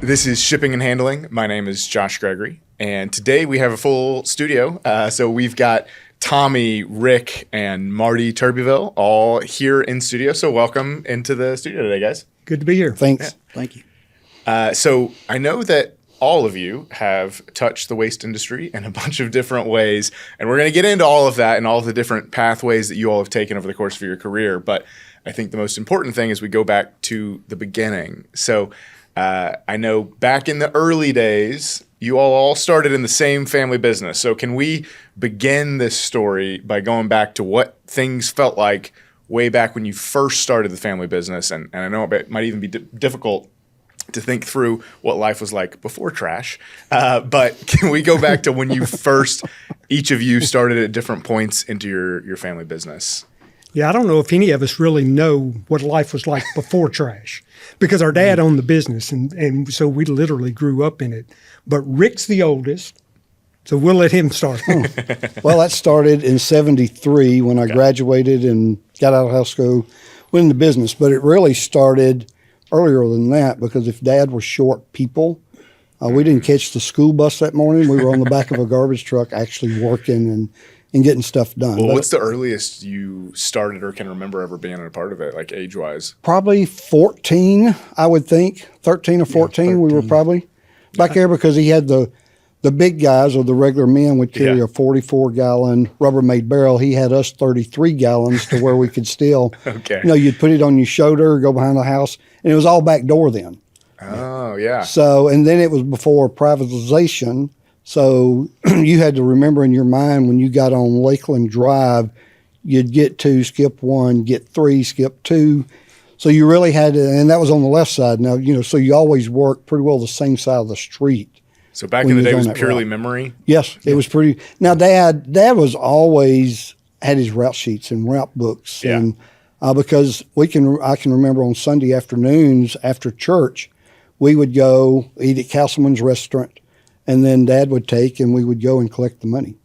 This is Shipping and Handling. My name is Josh Gregory, and today we have a full studio. So we've got Tommy, Rick, and Marty Turbeville all here in studio. So welcome into the studio today, guys. Good to be here. Thanks. Yeah. Thank you. So I know that all of you have touched the waste industry in a bunch of different ways, and we're going to get into all of that and all of the different pathways that you all have taken over the course of your career. But I think the most important thing is we go back to the beginning. So I know back in the early days, you all started in the same family business. So can we begin this story by going back to what things felt like way back when you first started the family business? And I know it might even be difficult to think through what life was like before trash. But can we go back to when you first, each of you started at different points into your family business? Yeah, I don't know if any of us really know what life was like before trash, because our dad owned the business, and so we literally grew up in it. But Rick's the oldest, so we'll let him start. Well, that started in 73 when I graduated and got out of high school, went into business. But it really started earlier than that, because if Dad was short people, we didn't catch the school bus that morning. We were on the back of a garbage truck actually working and getting stuff done. Well, what's the earliest you started or can remember ever being a part of it, like age-wise? Probably 14, I would think. 13 or 14, 13. We were probably back there, because he had the big guys, or the regular men, would carry a 44-gallon Rubbermaid barrel. He had us 33 gallons to where we could still, you'd put it on your shoulder, go behind the house, and it was all back door then. Oh, yeah. So, and then it was before privatization. So you had to remember in your mind when you got on Lakeland Drive, you'd get 2, skip 1, get 3, skip 2. So you really had to, and that was on the left side. Now, so you always worked pretty well the same side of the street. So back in the day, it was purely memory? Yes, it was pretty. Now, Dad was always had his route sheets and route books. Yeah. And because I can remember on Sunday afternoons after church, we would go eat at Castleman's restaurant. And then Dad would take, and we would go and collect the money.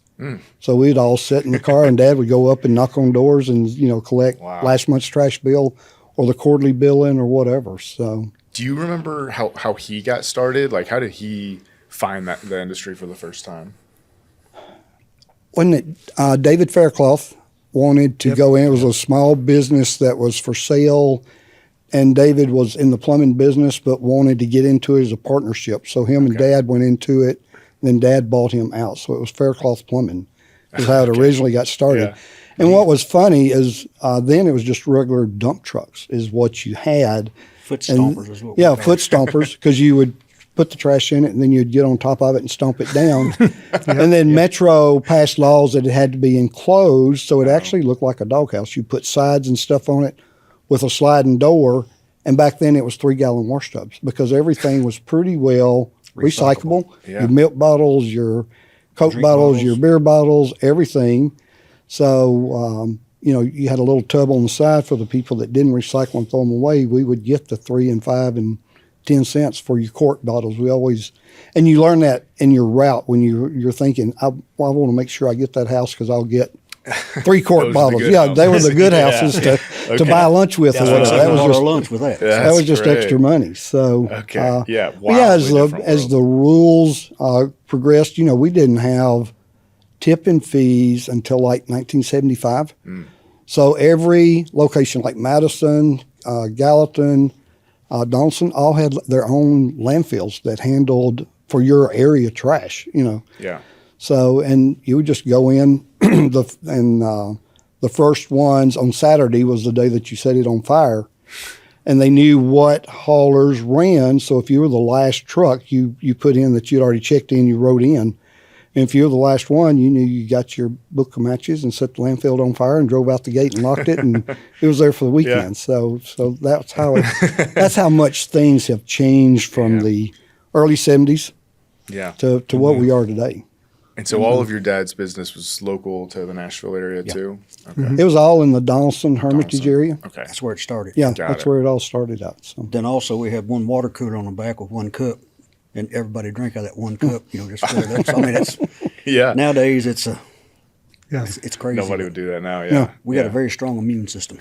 So we'd all sit in the car, and Dad would go up and knock on doors and, collect last month's trash bill or the quarterly bill in or whatever. So, do you remember how he got started? Like, how did he find the industry for the first time? When David Faircloth wanted to go in, it was a small business that was for sale. And David was in the plumbing business, but wanted to get into it as a partnership. So him and Dad went into it, and then Dad bought him out. So it was Faircloth Plumbing is how it originally got started. Yeah. And what was funny is then it was just regular dump trucks is what you had. Foot stompers is what we foot stompers, because you would put the trash in it, and then you'd get on top of it and stomp it down. And then Metro passed laws that it had to be enclosed, so it actually looked like a doghouse. You put sides and stuff on it with a sliding door, and back then it was 3-gallon wash tubs, because everything was pretty well recyclable. Your milk bottles, your Coke bottles, your beer bottles, everything. So, you had a little tub on the side for the people that didn't recycle and throw them away. We would get the 3 and 5 and 10 cents for your quart bottles. And you learn that in your route when you're thinking, I want to make sure I get that house because I'll get 3 quart bottles. They were the good houses to buy lunch with. Or whatever. That was just lunch with that. That was just extra money. So as the rules progressed, we didn't have tipping fees until like 1975. So every location like Madison, Gallatin, Donaldson all had their own landfills that handled for your area trash. So, and you would just go in, the first ones on Saturday was the day that you set it on fire, and they knew what haulers ran. So if you were the last truck, you put in that you'd already checked in, you wrote in. And if you were the last one, you knew you got your book of matches and set the landfill on fire and drove out the gate and locked it, and it was there for the weekend. So that's how much things have changed from the early 70s to what we are today. And so all of your dad's business was local to the Nashville area too? Okay. It was all in the Donaldson Hermitage area. Okay. That's where it started. Yeah, that's where it all started out. So. Then also we had one water cooler on the back with 1 cup, and everybody drank out of that 1 cup, just fill it up. So, I mean, that's nowadays it's a Yeah. It's crazy. Nobody would do that now. Yeah. We got a very strong immune system.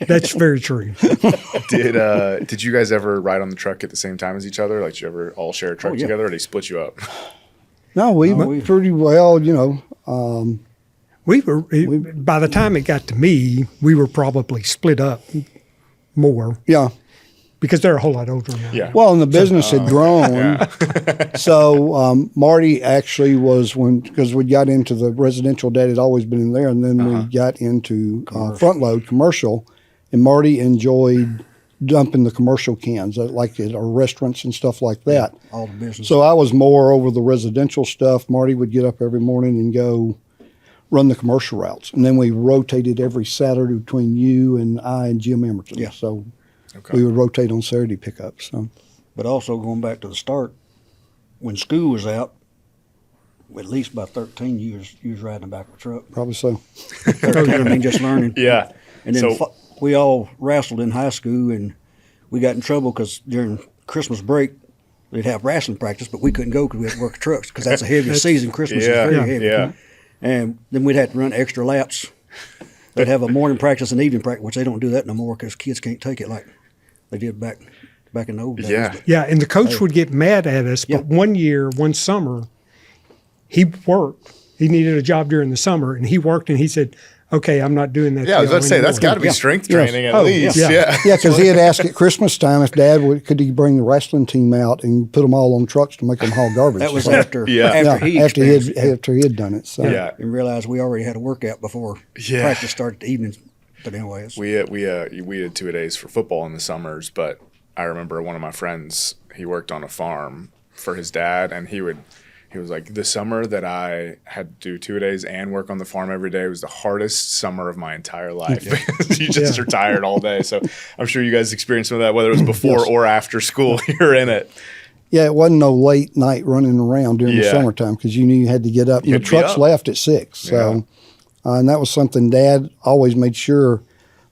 That's very true. Did you guys ever ride on the truck at the same time as each other? Like, did you ever all share a truck together, or did they split you up? No, we went pretty well, We were, by the time it got to me, we were probably split up more. Yeah. Because they're a whole lot older now. Yeah. Well, and the business had grown. So Marty actually was because we got into the residential, Dad had always been in there, and then we got into front load commercial, and Marty enjoyed dumping the commercial cans, like at our restaurants and stuff like that. All the business. So I was more over the residential stuff. Marty would get up every morning and go run the commercial routes. And then we rotated every Saturday between you and I and Jim Emerson. Yeah. So we would rotate on Saturday pickups. So. But also going back to the start, when school was out, at least by 13 years, you was riding the back of a truck. Probably so. 13, I mean, just learning. Yeah. And then we all wrestled in high school, and we got in trouble because during Christmas break, they'd have wrestling practice, but we couldn't go because we had to work the trucks because that's a heavy season. Christmas is very heavy. Yeah. And then we'd have to run extra laps. They'd have a morning practice and evening practice, which they don't do that no more because kids can't take it like they did back in the old days. Yeah. But, Yeah, and the coach would get mad at us, but one summer, he worked. He needed a job during the summer, and he worked, and he said, okay, I'm not doing that. Yeah, I was about to say, that's got to be strength training at least. Yeah, because he had asked at Christmas time if Dad could he bring the wrestling team out and put them all on trucks to make them haul garbage. That was so, after he had done it. So. Yeah. And realized we already had a workout before practice started the evenings. But anyways. We had 2-a-days for football in the summers, but I remember one of my friends, he worked on a farm for his dad, and he was like, the summer that I had to do 2-a-days and work on the farm every day was the hardest summer of my entire life. You just are tired all day. So I'm sure you guys experienced some of that, whether it was before or after school, you're in it. Yeah, it wasn't no late night running around during the summertime because you knew you had to get up. And the trucks left at 6. So, and that was something Dad always made sure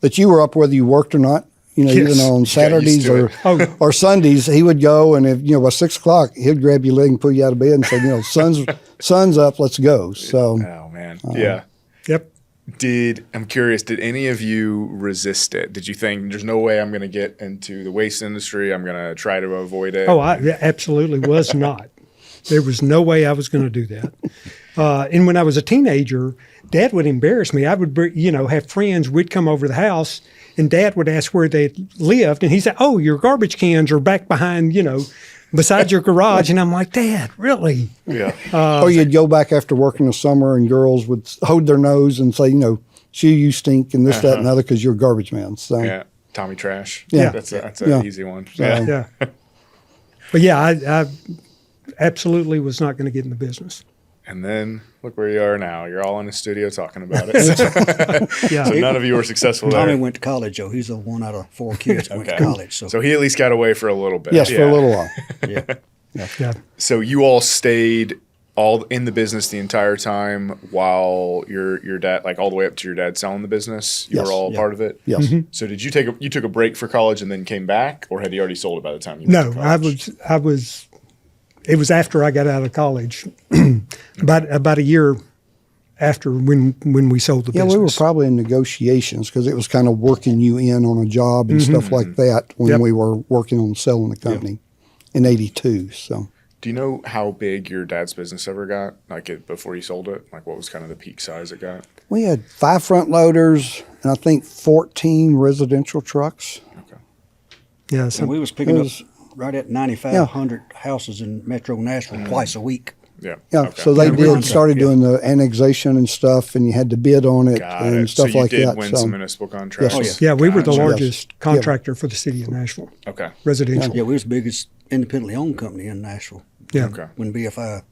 that you were up whether you worked or not. Even on Saturdays or Sundays, he would go, and if by 6 o'clock, he'd grab your leg and pull you out of bed and say, sun's up, let's go. So, oh man, yeah, yep. I'm curious, did any of you resist it? Did you think there's no way I'm going to get into the waste industry? I'm going to try to avoid it. Oh, I absolutely was not. There was no way I was going to do that. And when I was a teenager, Dad would embarrass me. I would, have friends. We'd come over to the house, and Dad would ask where they lived, and he said, "Oh, your garbage cans are back behind, beside your garage." And I'm like, "Dad, really?" Yeah. Or you'd go back after work in the summer, and girls would hold their nose and say, "Shoo, you stink," and this, that, and other, because you're a garbage man. So yeah, Tommy Trash. Yeah, that's an easy one. Yeah. But yeah, I absolutely was not going to get in the business. And then look where you are now. You're all in the studio talking about it. So none of you were successful Tommy there. went to college, though. He's the one out of 4 kids that went to college. So he at least got away for a little bit. Yes, for a little while. Yeah. So you all stayed all in the business the entire time while your dad, like all the way up to your dad selling the business? You were all part of it? Yes. Mm-hmm. So did you took a break for college and then came back, or had you already sold it by the time you went to college? I was. It was after I got out of college, about a year after when we sold the business. Yeah, we were probably in negotiations because it was kind of working you in on a job and stuff like that when we were working on selling the company in '82. So, do you know how big your dad's business ever got? Like before you sold it, like what was kind of the peak size it got? We had 5 front loaders and I think 14 residential trucks. Okay. Yeah, and we was picking up right at 9,500 houses in Metro Nashville twice a week. Yeah. So they started doing the annexation and stuff, and you had to bid on it and stuff like that. So you did win some municipal contracts? Yes. Yeah, we were the largest contractor for the city of Nashville. Okay. Residential. Yeah, we was the biggest independently owned company in Nashville. Yeah. Okay. When BFI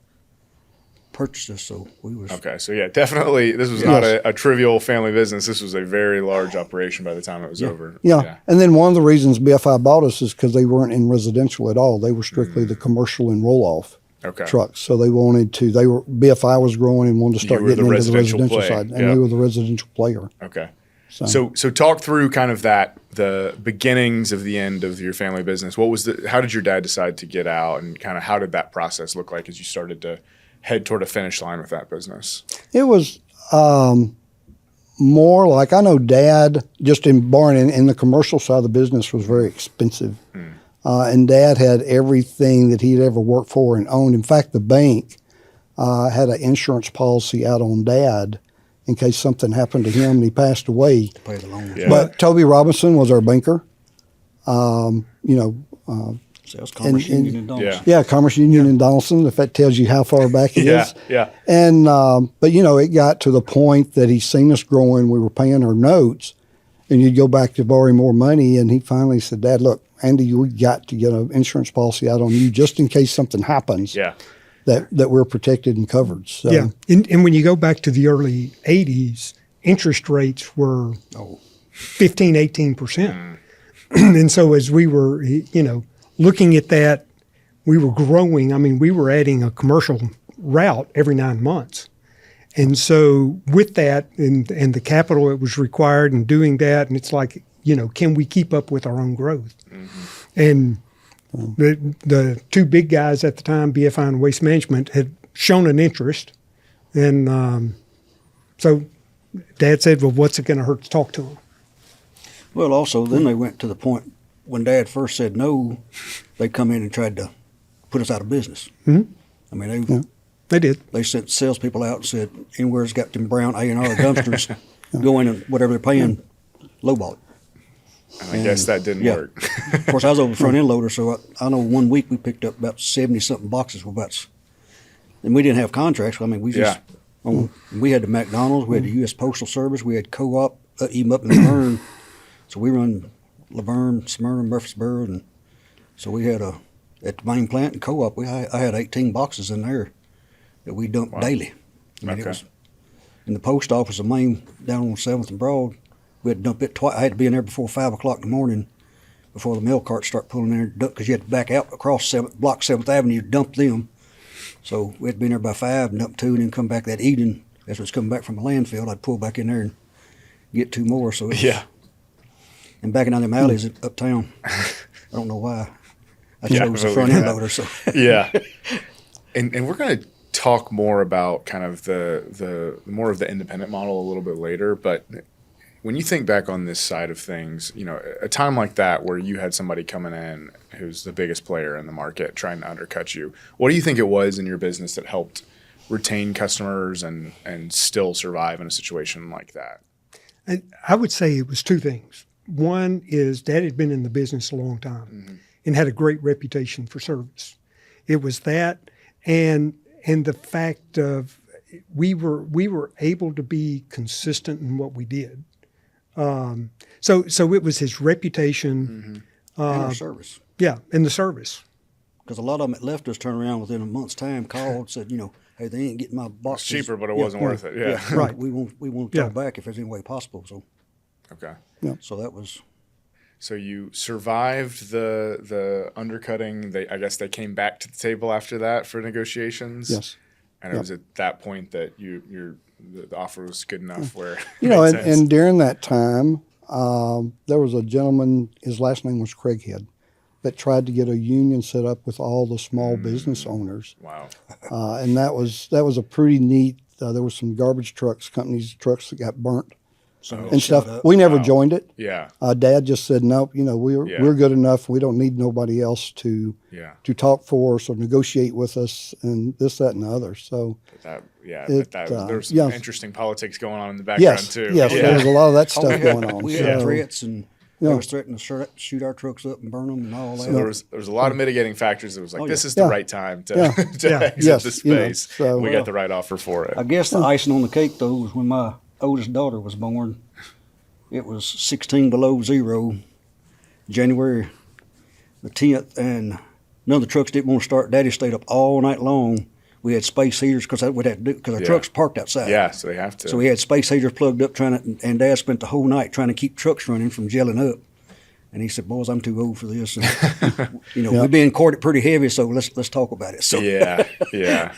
purchased us, so we was... Okay, so definitely this was not a trivial family business. This was a very large operation by the time it was over. Yeah, and then one of the reasons BFI bought us is because they weren't in residential at all. They were strictly the commercial and roll-off trucks. So they wanted to, BFI was growing and wanted to start getting into the residential side. And we were the residential player. Okay. So talk through kind of the beginnings of the end of your family business. How did your dad decide to get out, and kind of how did that process look like as you started to head toward a finish line with that business? It was more like, I know Dad, just in the commercial side of the business, was very expensive. And Dad had everything that he'd ever worked for and owned. In fact, the bank had an insurance policy out on Dad in case something happened to him and he passed away. Pay the loan. Yeah. But Toby Robinson was our banker. Sales Commerce Union in Donaldson. Yeah, Commerce Union in Donaldson, if that tells you how far back it is. Yeah. And, but it got to the point that he's seen us growing. We were paying our notes, and you'd go back to borrow more money. And he finally said, Dad, look, Andy, we got to get an insurance policy out on you just in case something happens. Yeah. That we're protected and covered. So. Yeah. And when you go back to the early 80s, interest rates were 15, 18%. And so as we were, looking at that, we were growing. I mean, we were adding a commercial route every 9 months. And so with that and the capital that was required and doing that, and it's like, can we keep up with our own growth? And the two big guys at the time, BFI and Waste Management, had shown an interest. And so Dad said, well, what's it going to hurt to talk to them? Well, also, then they went to the point when Dad first said no, they come in and tried to put us out of business. Mm-hmm. I mean, they did. They sent salespeople out and said, anywhere's got them brown A&R dumpsters, go in and whatever they're paying, lowball it. I guess that didn't work. Of course, I was over the front end loader, so I know 1 week we picked up about 70-something boxes with about, and we didn't have contracts. I mean, we just, we had the McDonald's, we had the U.S. Postal Service, we had Co-op, even up in Laverne. So we run Laverne, Smyrna, Murfreesboro, and so we had at the main plant and Co-op, I had 18 boxes in there that we dumped daily. I mean, it was in the post office, the main down on 7th and Broad. We had to dump it twice. I had to be in there before 5 o'clock in the morning before the mail carts start pulling in there, because you had to back out across block 7th Avenue to dump them. So we had to be in there by 5 and dump 2 and then come back that evening. As it was coming back from the landfill, I'd pull back in there and get 2 more. So it was, and backing down them alleys uptown. I don't know why. I chose the front end loader. So and we're going to talk more about kind of the more of the independent model a little bit later, but when you think back on this side of things, a time like that where you had somebody coming in who's the biggest player in the market trying to undercut you, what do you think it was in your business that helped retain customers and still survive in a situation like that? I would say it was 2 things. One is Dad had been in the business a long time and had a great reputation for service. It was that and the fact of we were able to be consistent in what we did. So it was his reputation. And our service. Yeah, and the service. Because a lot of them that left us turned around within a month's time, called, said, hey, they ain't getting my box. It's cheaper, but it wasn't worth it. Yeah. Right. We want to throw back if there's any way possible. So. Okay. Yeah. So that was. So you survived the undercutting. I guess they came back to the table after that for negotiations. Yes. And it was at that point that the offer was good enough where and during that time, there was a gentleman. His last name was Craighead, that tried to get a union set up with all the small business owners. Wow. And that was a pretty neat. There was some garbage trucks that got burnt. And stuff. We never joined it. Yeah. Dad just said, nope, we're good enough. We don't need nobody else to talk for us or negotiate with us and this, that, and the other. So there's some interesting politics going on in the background too. Yes, there was a lot of that stuff going on. We had threats and they was threatening to shoot our trucks up and burn them and all that. So there was a lot of mitigating factors. It was like, this is the right time to exit the space. We got the right offer for it. I guess the icing on the cake, though, was when my oldest daughter was born. It was 16 below zero, January the 10th, and none of the trucks didn't want to start. Daddy stayed up all night long. We had space heaters because that's what we had to do, because our trucks parked outside. Yeah, so they have to. So we had space heaters plugged up and Dad spent the whole night trying to keep trucks running from gelling up. And he said, boys, I'm too old for this. And, we're being courted pretty heavy, so let's talk about it. So. Yeah.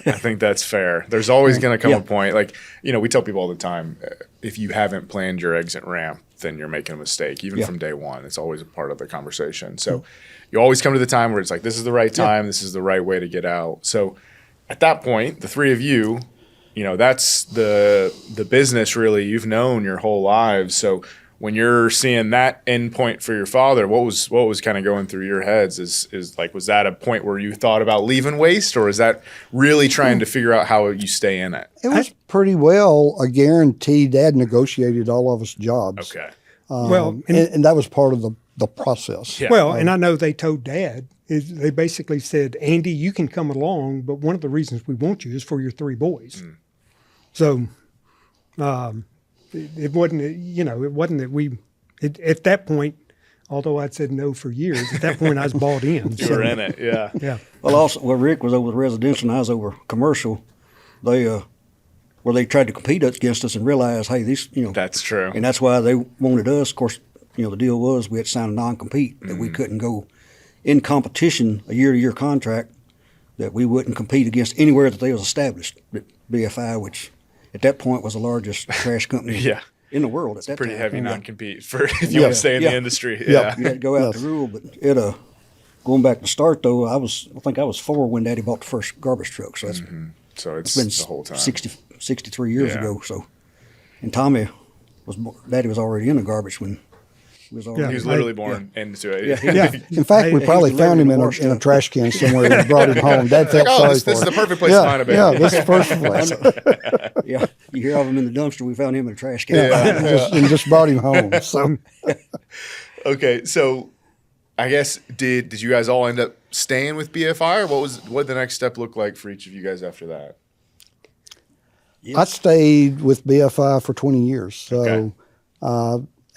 I think that's fair. There's always going to come a point, like, we tell people all the time, if you haven't planned your exit ramp, then you're making a mistake, even from day one. It's always a part of the conversation. So you always come to the time where it's like, this is the right time, this is the right way to get out. So at that point, the three of you, that's the business really you've known your whole lives. So when you're seeing that end point for your father, what was kind of going through your heads? Is like, was that a point where you thought about leaving Waste, or is that really trying to figure out how you stay in it? It was pretty well a guarantee. Dad negotiated all of us jobs. Okay. And that was part of the process. Yeah. Well, and I know they told Dad, they basically said, Andy, you can come along, but one of the reasons we want you is for your three boys. So it wasn't, it wasn't that we, at that point, although I'd said no for years, at that point I was bought in. You were in it, yeah. Yeah. Well, also, Rick was over residential and I was over commercial. They tried to compete against us and realized, hey, these, That's true. And that's why they wanted us. Of course, the deal was we had to sign a non-compete that we couldn't go in competition, a year-to-year contract, that we wouldn't compete against anywhere that they was established. BFI, which at that point was the largest trash company in the world at that pretty time. heavy non-compete for if you want to stay in the industry. Yeah. You had to go out the rule, but going back to start though, I think I was 4 when Daddy bought the first garbage truck. So that's so it's been the whole time. 63 years ago. So, and Daddy was already in the garbage when he was already. He was literally born into it. Yeah. In fact, we probably found him in a trash can somewhere and brought him home. Dad felt sorry for him. This is the perfect place to find a baby. Yeah, this is the first place. Yeah, you hear of him in the dumpster. We found him in a trash can. And just brought him home. So, okay, so I guess did you guys all end up staying with BFI, or what did the next step look like for each of you guys after that? I stayed with BFI for 20 years. So,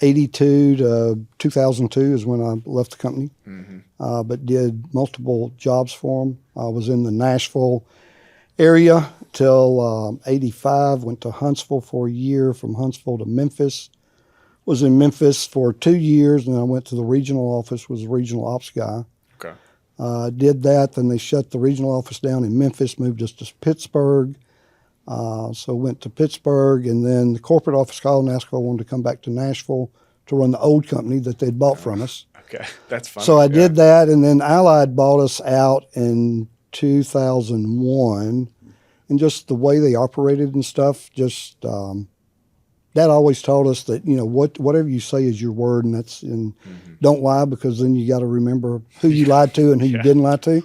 82 to 2002 is when I left the company, but did multiple jobs for them. I was in the Nashville area till 85, went to Huntsville for a year, from Huntsville to Memphis. Was in Memphis for 2 years, and then I went to the regional office, was a regional ops guy. Okay. Did that, then they shut the regional office down in Memphis, moved us to Pittsburgh. So went to Pittsburgh, and then the corporate office called and asked if I wanted to come back to Nashville to run the old company that they'd bought from us. Okay, that's fun. So I did that, and then Allied bought us out in 2001, and just the way they operated and stuff, just Dad always told us that whatever you say is your word, and don't lie, because then you got to remember who you lied to and who you didn't lie to,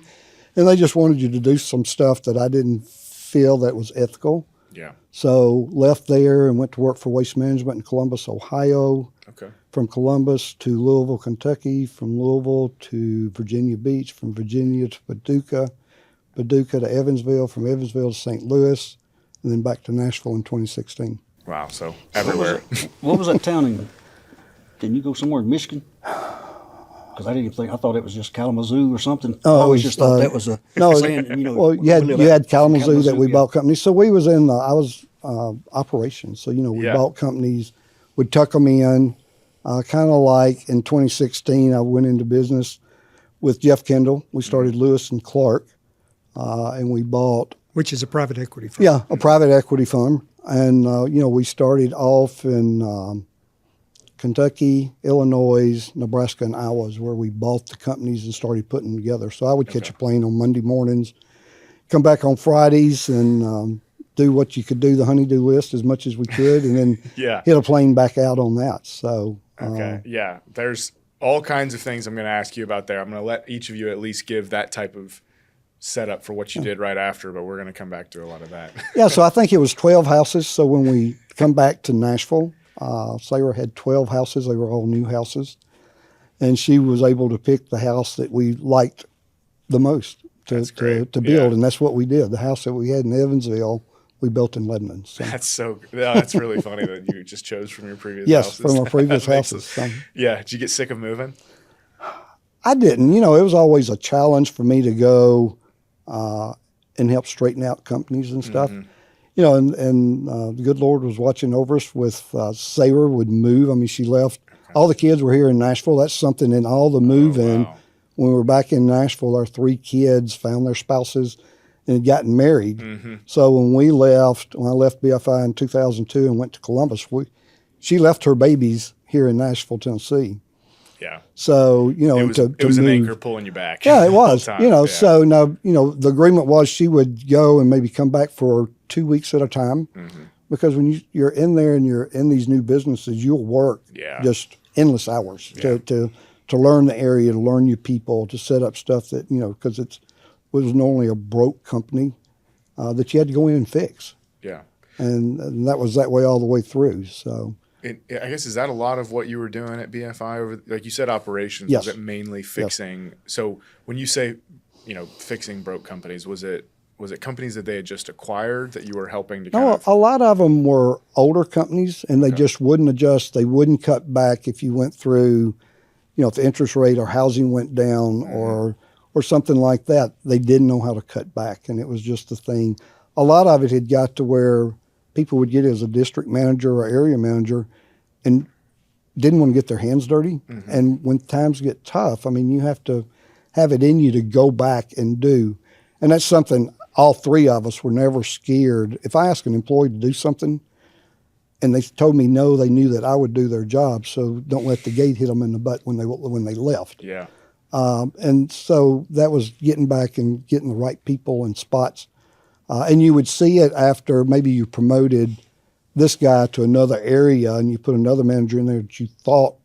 and they just wanted you to do some stuff that I didn't feel that was ethical. Yeah. So left there and went to work for Waste Management in Columbus, Ohio. Okay. From Columbus to Louisville, Kentucky. From Louisville to Virginia Beach. From Virginia to Paducah. Paducah to Evansville. From Evansville to St. Louis. And then back to Nashville in 2016. Wow. So everywhere. What was that town in? Didn't you go somewhere in Michigan? Because I didn't even think, I thought it was just Kalamazoo or something. I always just thought that was a saying. Well, you had Kalamazoo that we bought companies. So we was I was operations. So, we bought companies, would tuck them in. Kind of like in 2016, I went into business with Jeff Kendall. We started Lewis and Clark, and we bought. Which is a private equity firm. Yeah, a private equity firm. And, we started off in Kentucky, Illinois, Nebraska, and Iowa is where we bought the companies and started putting them together. So I would catch a plane on Monday mornings, come back on Fridays, and do what you could do, the honey-do list as much as we could, and then hit a plane back out on that. So there's all kinds of things I'm going to ask you about there. I'm going to let each of you at least give that type of setup for what you did right after, but we're going to come back to a lot of that. So I think it was 12 houses. So when we come back to Nashville, Sarah had 12 houses. They were all new houses. And she was able to pick the house that we liked the most to build. And that's what we did. The house that we had in Evansville, we built in Lebanon. So. That's really funny that you just chose from your previous houses. Yes, from our previous houses. Did you get sick of moving? I didn't. It was always a challenge for me to go and help straighten out companies and stuff. And the good Lord was watching over us with Sarah would move. I mean, she left. All the kids were here in Nashville. That's something in all the move-in. Wow. When we were back in Nashville, our 3 kids found their spouses and had gotten married. So when I left BFI in 2002 and went to Columbus, she left her babies here in Nashville, Tennessee. Yeah. So, it was an move. anchor pulling you back. Yeah, it was. So now, the agreement was she would go and maybe come back for 2 weeks at a time. Mm-hmm. Because when you're in there and you're in these new businesses, you'll work just endless hours to learn the area, to learn your people, to set up stuff that, because it was normally a broke company that you had to go in and fix. Yeah. And that was that way all the way through. So I guess, is that a lot of what you were doing at BFI? Like you said, operations, yes. Was it mainly fixing? Yes. So when you say, fixing broke companies, was it companies that they had just acquired that you were helping to kind of? A lot of them were older companies, and they just wouldn't adjust. They wouldn't cut back if you went through, if the interest rate or housing went down or something like that. They didn't know how to cut back, and it was just a thing. A lot of it had got to where people would get as a district manager or area manager and didn't want to get their hands dirty. Mm-hmm. And when times get tough, you have to have it in you to go back and do. And that's something all three of us were never scared. If I asked an employee to do something and they told me no, they knew that I would do their job. So don't let the gate hit them in the butt when they left. Yeah. And so that was getting back and getting the right people in spots. And you would see it after maybe you promoted this guy to another area and you put another manager in there that you thought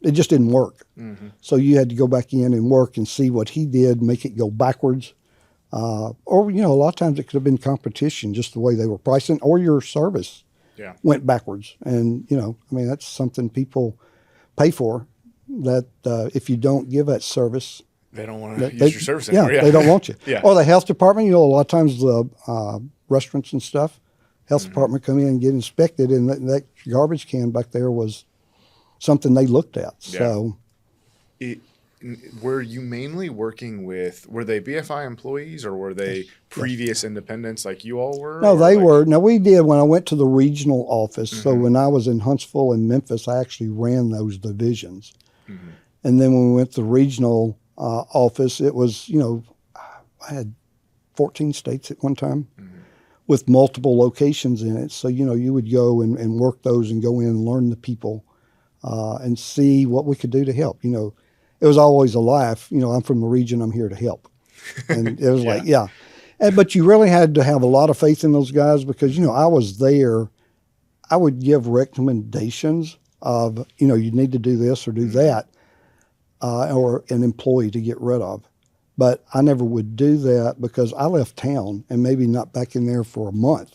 it just didn't work. Mm-hmm. So you had to go back in and work and see what he did, make it go backwards. Or, a lot of times it could have been competition, just the way they were pricing, or your service went backwards. And, that's something people pay for, that if you don't give that service, they don't want to use your service anymore. Yeah, they don't want you. Yeah. Or the health department, a lot of times the restaurants and stuff, health department come in and get inspected, and that garbage can back there was something they looked at. Yeah. So, were you mainly working with? Were they BFI employees or were they previous independents like you all were? No, they were. Now we did when I went to the regional office. Mm-hmm. So when I was in Huntsville and Memphis, I actually ran those divisions, and then when we went to the regional office, it was, I had 14 states at one time with multiple locations in it. So, you would go and work those and go in and learn the people and see what we could do to help. It was always a laugh. I'm from the region, I'm here to help. And it was but you really had to have a lot of faith in those guys because, I was there. I would give recommendations of, you need to do this or do that. Or an employee to get rid of. But I never would do that because I left town and maybe not back in there for a month.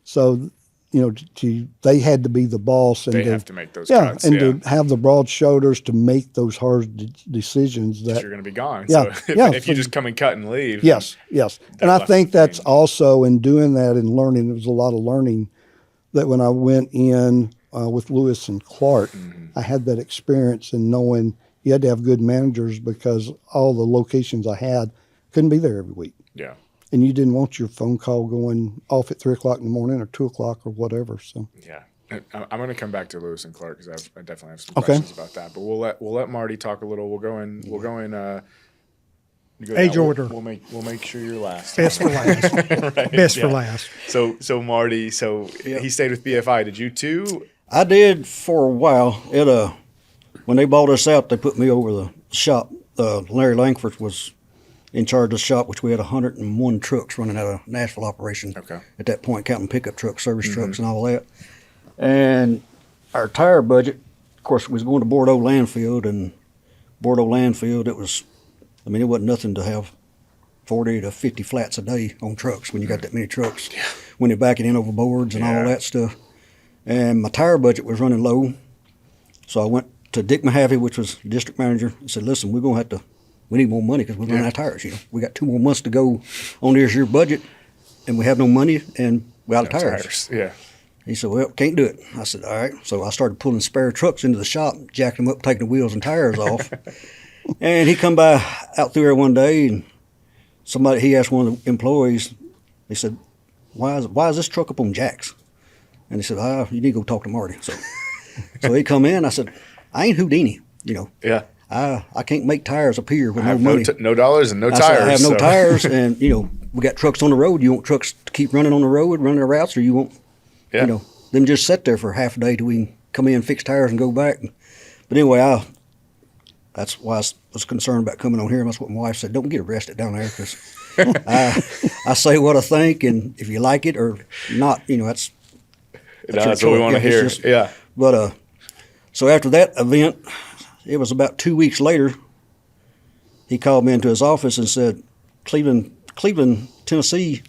So, they had to be the boss. And they have to make those cuts. And to have the broad shoulders to make those hard decisions. That you're going to be gone. Yeah, so if you just come and cut and leave. Yes. And I think that's also in doing that and learning, there was a lot of learning that when I went in with Lewis and Clark, I had that experience in knowing you had to have good managers because all the locations I had couldn't be there every week. Yeah. And you didn't want your phone call going off at 3 o'clock in the morning or 2 o'clock or whatever. So yeah, I'm going to come back to Lewis and Clark because I definitely have some questions about that. But we'll let Marty talk a little. We'll go in. Age order. We'll make sure you're last. Best for last. Right? Best for last. So Marty. He stayed with BFI. Did you too? I did for a while. When they bought us out, they put me over the shop. Larry Langford was in charge of the shop, which we had 101 trucks running out of Nashville operation at that point, counting pickup trucks, service trucks, and all that. And our tire budget, of course, was going to Bordeaux Landfill, and Bordeaux Landfill, it wasn't nothing to have 40 to 50 flats a day on trucks when you got that many trucks. Yeah. When you're backing in over boards and all that stuff. And my tire budget was running low, so I went to Dick Mahaffey, which was district manager, and said, listen, we need more money because we're running out of tires. We got 2 more months to go on this year's budget, and we have no money, and we're out of tires. Yeah. He said, well, can't do it. I said, all right. So I started pulling spare trucks into the shop, jacking them up, taking the wheels and tires off. And he come by out through there one day, and he asked one of the employees, he said, why is this truck up on jacks? And he said, you need to go talk to Marty. So he come in, I said, I ain't Houdini, Yeah. I can't make tires appear with no money. No dollars and no tires. I have no tires, and we got trucks on the road. You want trucks to keep running on the road, running their routes, or you want, them just sit there for half a day till we can come in, fix tires, and go back. But anyway, that's why I was concerned about coming on here. And that's what my wife said. Don't get arrested down there, because I say what I think, and if you like it or not, that's what we want to hear. Yeah. But so after that event, it was about 2 weeks later, he called me into his office and said, Cleveland, Tennessee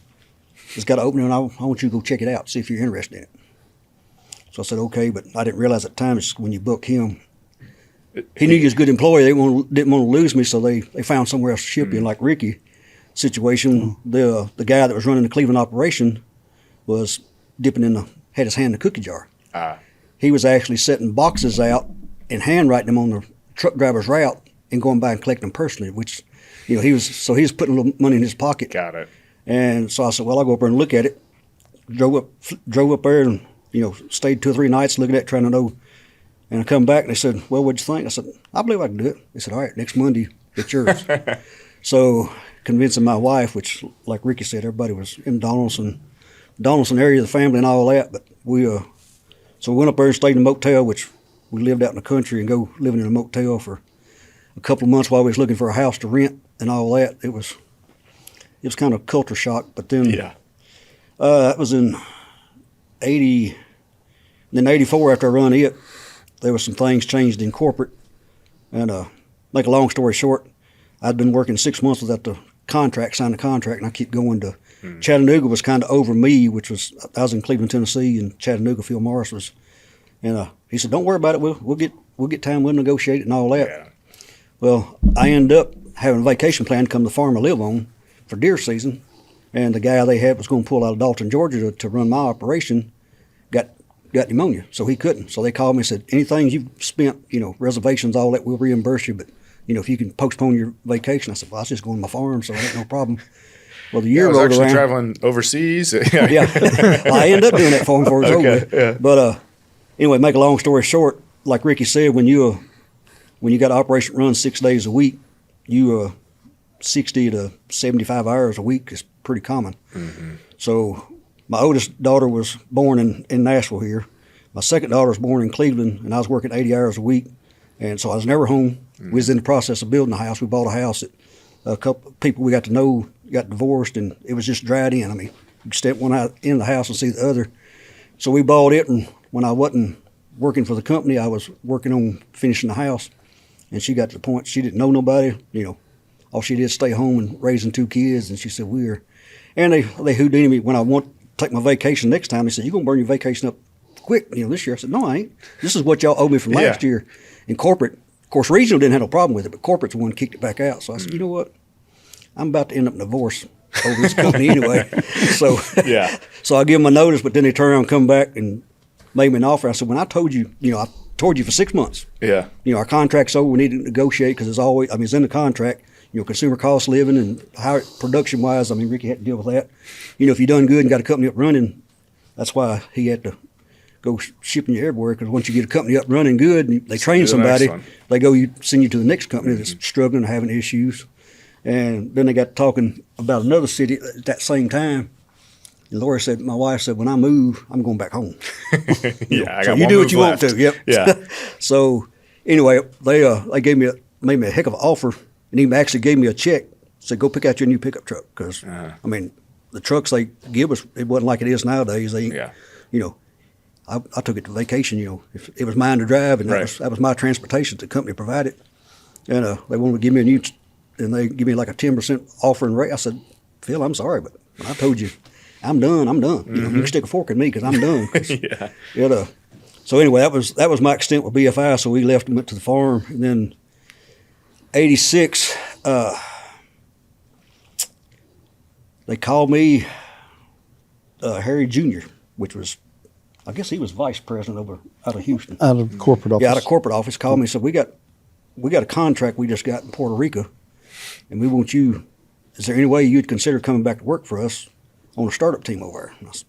has got an opening, and I want you to go check it out, see if you're interested in it. So I said, okay, but I didn't realize at the time, it's when you book him, he knew he was a good employee. They didn't want to lose me, so they found somewhere else to ship you. And like Ricky situation, the guy that was running the Cleveland operation was had his hand in the cookie jar. He was actually setting boxes out and handwriting them on the truck driver's route and going by and collecting them personally, which, he was putting a little money in his pocket. Got it. And so I said, well, I'll go up there and look at it. Drove up there and, stayed 2 or 3 nights looking at it, trying to know. And I come back and they said, well, what'd you think? I said, I believe I can do it. They said, all right, next Monday, it's yours. So convincing my wife, which, like Ricky said, everybody was in Donaldson area, the family and all that. But so we went up there and stayed in a motel, which we lived out in the country, and go living in a motel for a couple of months while we was looking for a house to rent and all that. It was kind of culture shock. But then that was in 80. Then 84, after I run it, there was some things changed in corporate. And make a long story short, I'd been working 6 months without the contract, signed the contract, and I keep going to Chattanooga was kind of over me, which was, I was in Cleveland, Tennessee, and Chattanooga, Phil Morris was. And he said, don't worry about it, we'll get time, we'll negotiate it and all that. Yeah. Well, I ended up having a vacation plan to come to the farm I live on for deer season, and the guy they had was going to pull out of Dalton, Georgia to run my operation, got pneumonia, so he couldn't. So they called me and said, anything you've spent, reservations, all that, we'll reimburse you, but, if you can postpone your vacation. I said, well, I was just going to my farm, so it ain't no problem. Well, the year rolled around. Traveling overseas. Yeah. I ended up doing that for him before it was over. Yeah. But anyway, make a long story short, like Ricky said, when you got an operation run 6 days a week, 60 to 75 hours a week is pretty common. Mm-hmm. So my oldest daughter was born in Nashville here. My second daughter was born in Cleveland, and I was working 80 hours a week. And so I was never home. Mm-hmm. We was in the process of building a house. We bought a house that a couple of people we got to know got divorced, and it was just dried in. I mean, you could step one out in the house and see the other. So we bought it, and when I wasn't working for the company, I was working on finishing the house. And she got to the point she didn't know nobody. All she did was stay home and raising 2 kids. And she said, and they houdini me when I want to take my vacation next time. They said, you're going to burn your vacation up quick, this year. I said, no, I ain't. This is what y'all owe me from last year. In corporate, of course, regional didn't have no problem with it, but corporate's the one kicked it back out. So I said, you know what? I'm about to end up in divorce over this company anyway. So so I give them a notice, but then they turn around and come back and made me an offer. I said, when I told you, I told you for 6 months. Yeah. Our contract's over. We need to negotiate because it's always, it's in the contract. Consumer cost living and how production wise. Ricky had to deal with that. If you done good and got a company up running, that's why he had to go shipping you everywhere. Because once you get a company up running good, and they train somebody, they send you to the next company that's struggling or having issues. And then they got talking about another city at that same time. And Lori said, my wife said, when I move, I'm going back home. So you do what you want to. Yep. Yeah. So anyway, they made me a heck of an offer, and he actually gave me a check. Said, go pick out your new pickup truck. Because, the trucks they give us, it wasn't like it is nowadays. I took it to vacation, if it was mine to drive, and that was my transportation that the company provided. And they wanted to give me a new, and they give me like a 10% offer and rate. I said, Phil, I'm sorry, but when I told you, I'm done. Mm-hmm. You can stick a fork in me because I'm done. So anyway, that was my extent with BFI. So we left and went to the farm, and then 86, they called me Harry Jr., which was, I guess he was vice president out of Houston. Out of corporate office. Yeah, out of corporate office. Called me and said, we got a contract we just got in Puerto Rico, and we want you, is there any way you'd consider coming back to work for us on a startup team over there? And I said,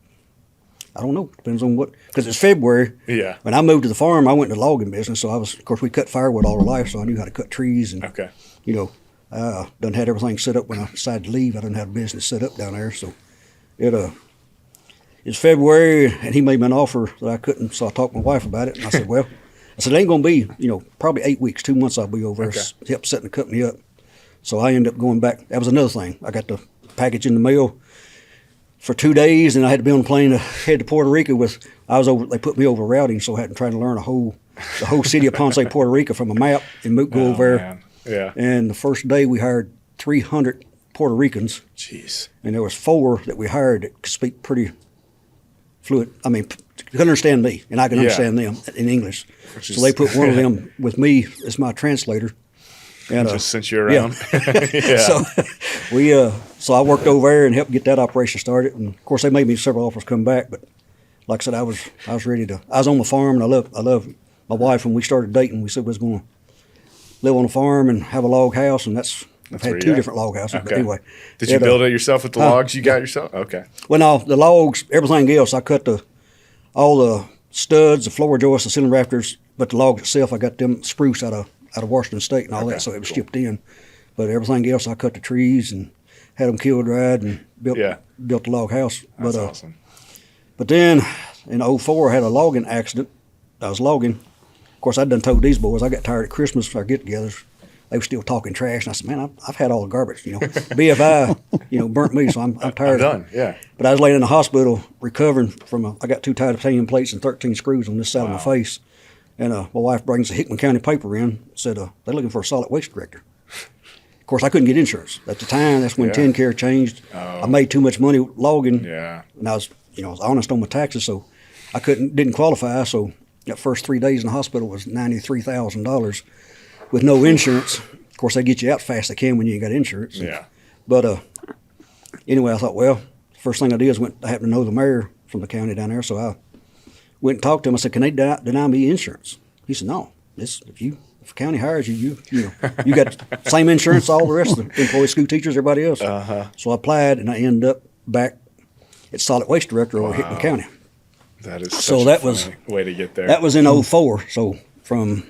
I don't know. Depends on what, because it's February. Yeah. When I moved to the farm, I went into the logging business, so of course, we cut firewood all our life, so I knew how to cut trees, and done had everything set up when I decided to leave. I didn't have a business set up down there, so it's February, and he made me an offer that I couldn't, so I talked to my wife about it, and I said, well, I said, it ain't going to be, probably 8 weeks, 2 months I'll be over there, help setting the company up. So I ended up going back. That was another thing. I got the package in the mail for 2 days, and I had to be on the plane to head to Puerto Rico they put me over routing, so I had to try to learn the whole city of Ponce, Puerto Rico from a map and go over there. Man. Yeah. And the first day we hired 300 Puerto Ricans. Jeez. And there was 4 that we hired that could speak pretty fluent. I mean, could understand me, and I could understand them in English. So they put one of them with me as my translator. And, just since you're around. So I worked over there and helped get that operation started. And of course, they made me several offers come back, but like I said, I was ready to. I was on the farm, and I love my wife. When we started dating, we said we was going to live on a farm and have a log house, and I've had 2 different log houses. Okay. But anyway, did you build it yourself with the logs you got yourself? Okay. Well, no, the logs, everything else, I cut all the studs, the floor joists, the ceiling rafters, but the logs itself, I got them spruce out of Washington State and all that, so it was shipped in. But everything else, I cut the trees and had them kill dried and built the log house. That's awesome. But then in '04, I had a logging accident. I was logging. Of course, I'd done told these boys, I got tired at Christmas for our get-togethers. They were still talking trash, and I said, man, I've had all the garbage, BFI, burnt me, so I'm tired. I'm done, yeah. But I was laying in the hospital recovering I got 2 titanium plates and 13 screws on this side of my face. And my wife brings the Hickman County paper in, said, they're looking for a solid waste director. Of course, I couldn't get insurance. At the time, that's when TennCare changed. I made too much money logging. Yeah. And I was honest on my taxes, so I didn't qualify. So that first 3 days in the hospital was $93,000 with no insurance. Of course, they get you out fast they can when you ain't got insurance. Yeah. But anyway, I thought, well, the first thing I did is I happened to know the mayor from the county down there, so I went and talked to him. I said, can they deny me insurance? He said, no. If the county hires you got the same insurance all the rest of the employees, school teachers, everybody else. So I applied, and I ended up back at solid waste director over Hickman County. That is such a funny way to get there. That was in '04. So from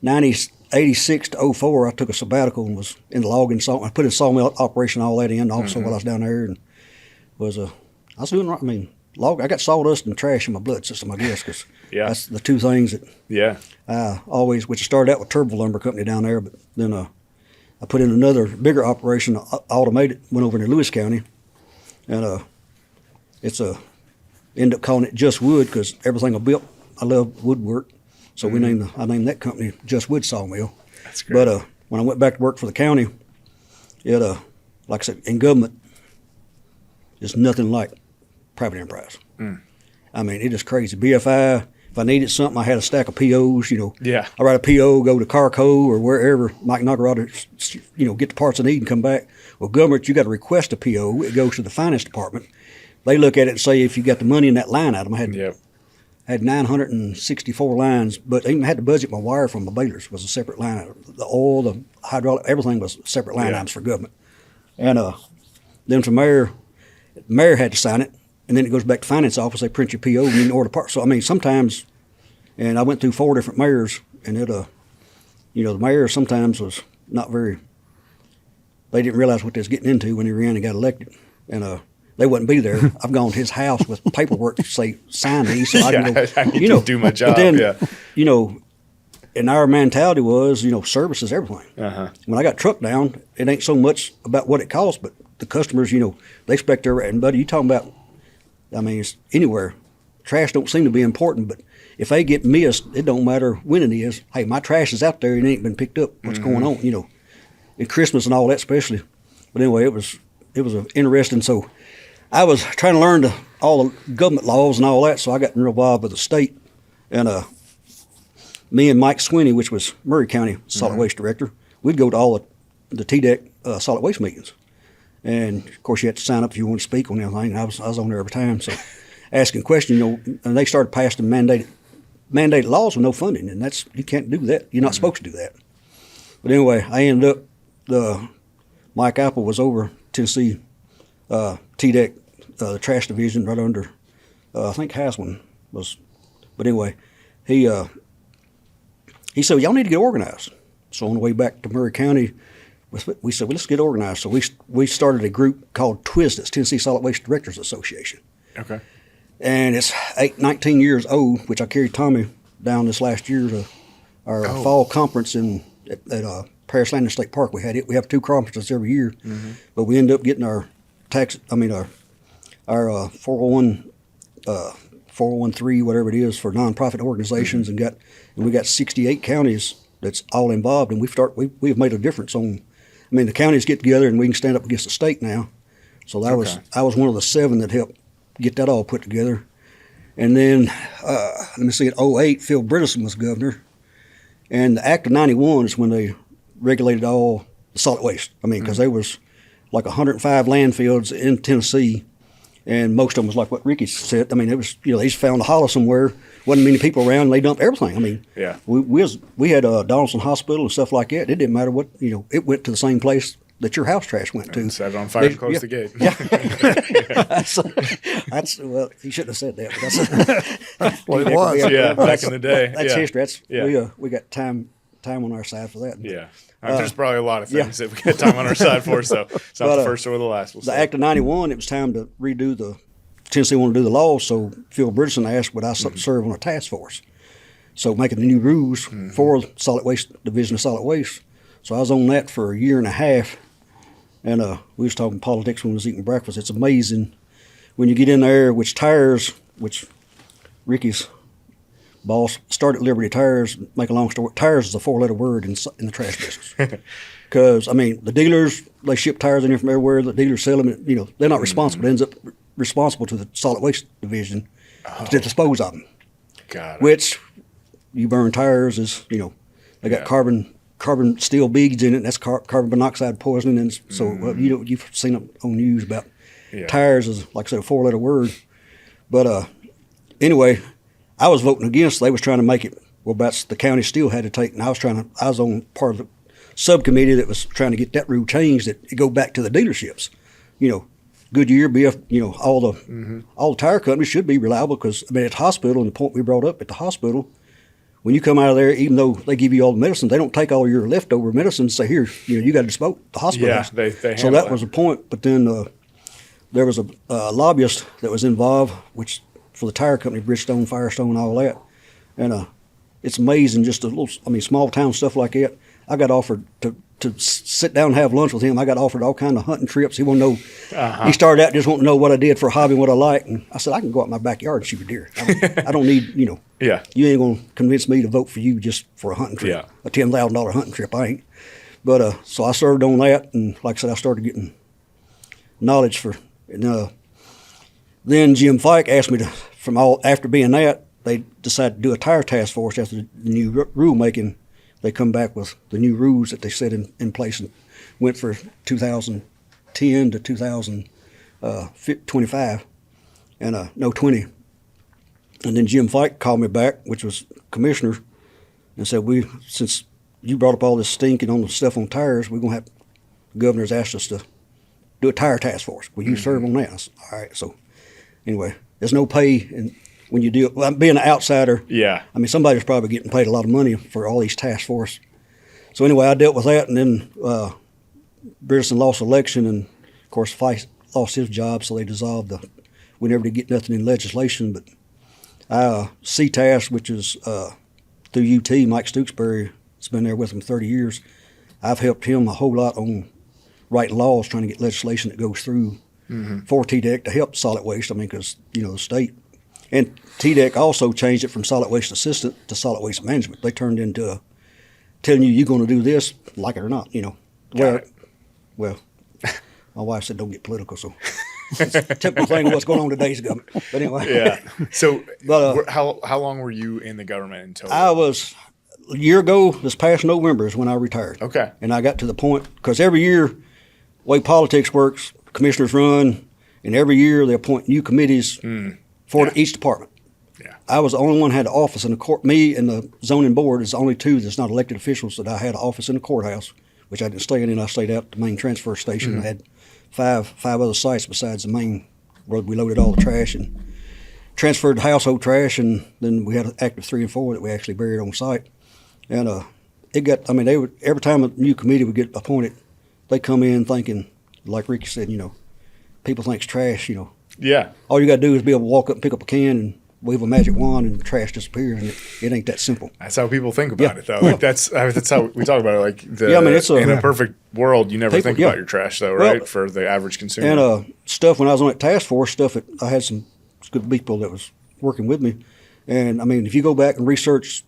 86 to '04, I took a sabbatical and was in the logging. I put a sawmill operation, all that in also while I was down there, and I was doing right. I mean, I got sawdust and trash in my blood system, I guess, because that's the 2 things that I always, which started out with Turbeville Lumber Company down there, but then I put in another bigger operation, automated, went over to Lewis County, and ended up calling it Just Wood because everything I built, I love woodwork, so I named that company Just Wood Sawmill. That's great. But when I went back to work for the county, like I said, in government, there's nothing like private enterprise. I mean, it is crazy. BFI, if I needed something, I had a stack of POs, I write a PO, go to Carco or wherever, Mike Nagarata, get the parts I need and come back. Well, government, you got to request a PO. It goes to the finance department. They look at it and say, if you got the money in that line item, I had 964 lines, but I even had to budget my wire from my balers was a separate line item. The oil, the hydraulic, everything was separate line items for government. And then from there, the mayor had to sign it. And then it goes back to finance office. They print your PO and you can order parts. So I mean, sometimes, and I went through 4 different mayors, and the mayor sometimes was not very. They didn't realize what they was getting into when he ran and got elected, and they wouldn't be there. I've gone to his house with paperwork to say sign these, so I can go. I need to do my job. But then, and our mentality was, service is everything. When I got trucked down, it ain't so much about what it costs, but the customers, they expect and buddy, you talking about. I mean, it's anywhere. Trash don't seem to be important, but if they get missed, it don't matter when it is. Hey, my trash is out there and it ain't been picked up. What's going on? At Christmas and all that, especially. But anyway, it was interesting. So I was trying to learn all the government laws and all that. So I got real involved with the state, and me and Mike Swinney, which was Murray County solid waste director, we'd go to all the TDEC solid waste meetings. And of course, you had to sign up if you want to speak on anything. I was on there every time, so asking questions. And they started passing mandated laws with no funding, and you can't do that. You're not supposed to do that. But anyway, I ended up. Mike Apple was over Tennessee TDEC, the trash division, right under. I think Haswin was, but anyway, he said, "Y'all need to get organized." So on the way back to Murray County. We said, well, let's get organized. So we started a group called TWIST, it's Tennessee Solid Waste Directors Association. Okay. And it's 19 years old, which I carried Tommy down this last year to our fall conference at Paris Landing State Park. We have 2 conferences every year, but we end up getting our 401(3), whatever it is, for nonprofit organizations, and we got 68 counties that's all involved, and we've made a difference on. I mean, the counties get together and we can stand up against the state now. So I was one of the 7 that helped get that all put together. And then let me see, in 2008, Phil Bredesen was governor, and the Act of '91 is when they regulated all the solid waste. I mean, because there was like 105 landfills in Tennessee, and most of them was like what Ricky said. I mean, it was, they just found a hollow somewhere, wasn't many people around, and they dumped everything. I mean, we had Donaldson Hospital and stuff like that. It didn't matter what, it went to the same place that your house trash went to. Set it on fire and close the gate. Yeah. That's well, you shouldn't have said that. But that's well, it was. Back in the day. That's history. We got time on our side for that. Yeah. There's probably a lot of things that we got time on our side for, so it's not the first or the last. The Act of '91, it was time to redo Tennessee wanted to do the law, so Phil Bredesen asked would I serve on a task force. So making the new rules for solid waste, Division of Solid Waste. So I was on that for a year and a half, and we was talking politics when we was eating breakfast. It's amazing when you get in there, which Ricky's boss started Liberty Tires. Make a long story, tires is a 4-letter word in the trash business. Because, I mean, the dealers, they ship tires in here from everywhere. The dealers sell them. They're not responsible. It ends up responsible to the solid waste division to dispose of them. Got it. Which you burn tires is, they got carbon steel beads in it. And that's carbon monoxide poisoning. And so you've seen it on news about tires is, like I said, a 4-letter word. But anyway, I was voting against. They was trying to make it. Well, that's the county still had to take. And I was on part of the subcommittee that was trying to get that rule changed, that it go back to the dealerships. Goodyear, BF, all the tire companies should be reliable, because at the hospital, and the point we brought up at the hospital, when you come out of there, even though they give you all the medicine, they don't take all your leftover medicine and say, here, you got to dispose the hospital. Yeah, they so that was a point. But then there was a lobbyist that was involved, which for the tire company, Bridgestone, Firestone, all that. And it's amazing, just small town stuff like that. I got offered to sit down and have lunch with him. I got offered all kind of hunting trips. He wanted to know. He started out just wanting to know what I did for a hobby and what I like. And I said, I can go out in my backyard and shoot a deer. I don't need, Yeah. You ain't going to convince me to vote for you just for a hunting trip. Yeah. A $10,000 hunting trip, I ain't. But so I served on that, and like I said, I started getting knowledge for. And then Jim Fike asked me to, after being that, they decided to do a tire task force after the new rule making. They come back with the new rules that they set in place, and went for 2010 to 2025, and 20. And then Jim Fike called me back, which was commissioner, and said, since you brought up all this stinking on the stuff on tires, we're going to have, the governor's asked us to do a tire task force. Will you serve on that? I said, all right. So anyway, there's no pay, and when you do, being an outsider, somebody's probably getting paid a lot of money for all these task force. So anyway, I dealt with that, and then Bredesen lost election, and of course Fike lost his job, so they dissolved we never did get nothing in legislation. But CTAS, which is through UT, Mike Stooksbury has been there with him 30 years. I've helped him a whole lot on writing laws, trying to get legislation that goes through for TDEC to help solid waste. Because the state. And TDEC also changed it from solid waste assistant to solid waste management. They turned into telling you're going to do this, like it or not. Well, my wife said don't get political, so it's a typical thing of what's going on in today's government. But anyway. Yeah. So, how long were you in the government until? I was a year ago. This past November is when I retired. Okay. And I got to the point, because every year, the way politics works, commissioners run, and every year they appoint new committees. For each department. Yeah. I was the only one who had an office in the court. Me and the zoning board is the only two that's not elected officials that I had an office in the courthouse, which I didn't stay in. I stayed out at the main transfer station. I had five other sites besides the main where we loaded all the trash and transferred the household trash, and then we had an active 3 and 4 that we actually buried on site. And it got, they would, every time a new committee would get appointed, they come in thinking, like Ricky said, people think it's trash, Yeah. All you got to do is be able to walk up and pick up a can and wave a magic wand and trash disappears, and it ain't that simple. That's how people think about it, though. Like that's how we talk about it. Like it's in a perfect world, you never think about your trash, though, right? For the average consumer. And stuff when I was on that task force, I had some good people that was working with me, and I mean, if you go back and research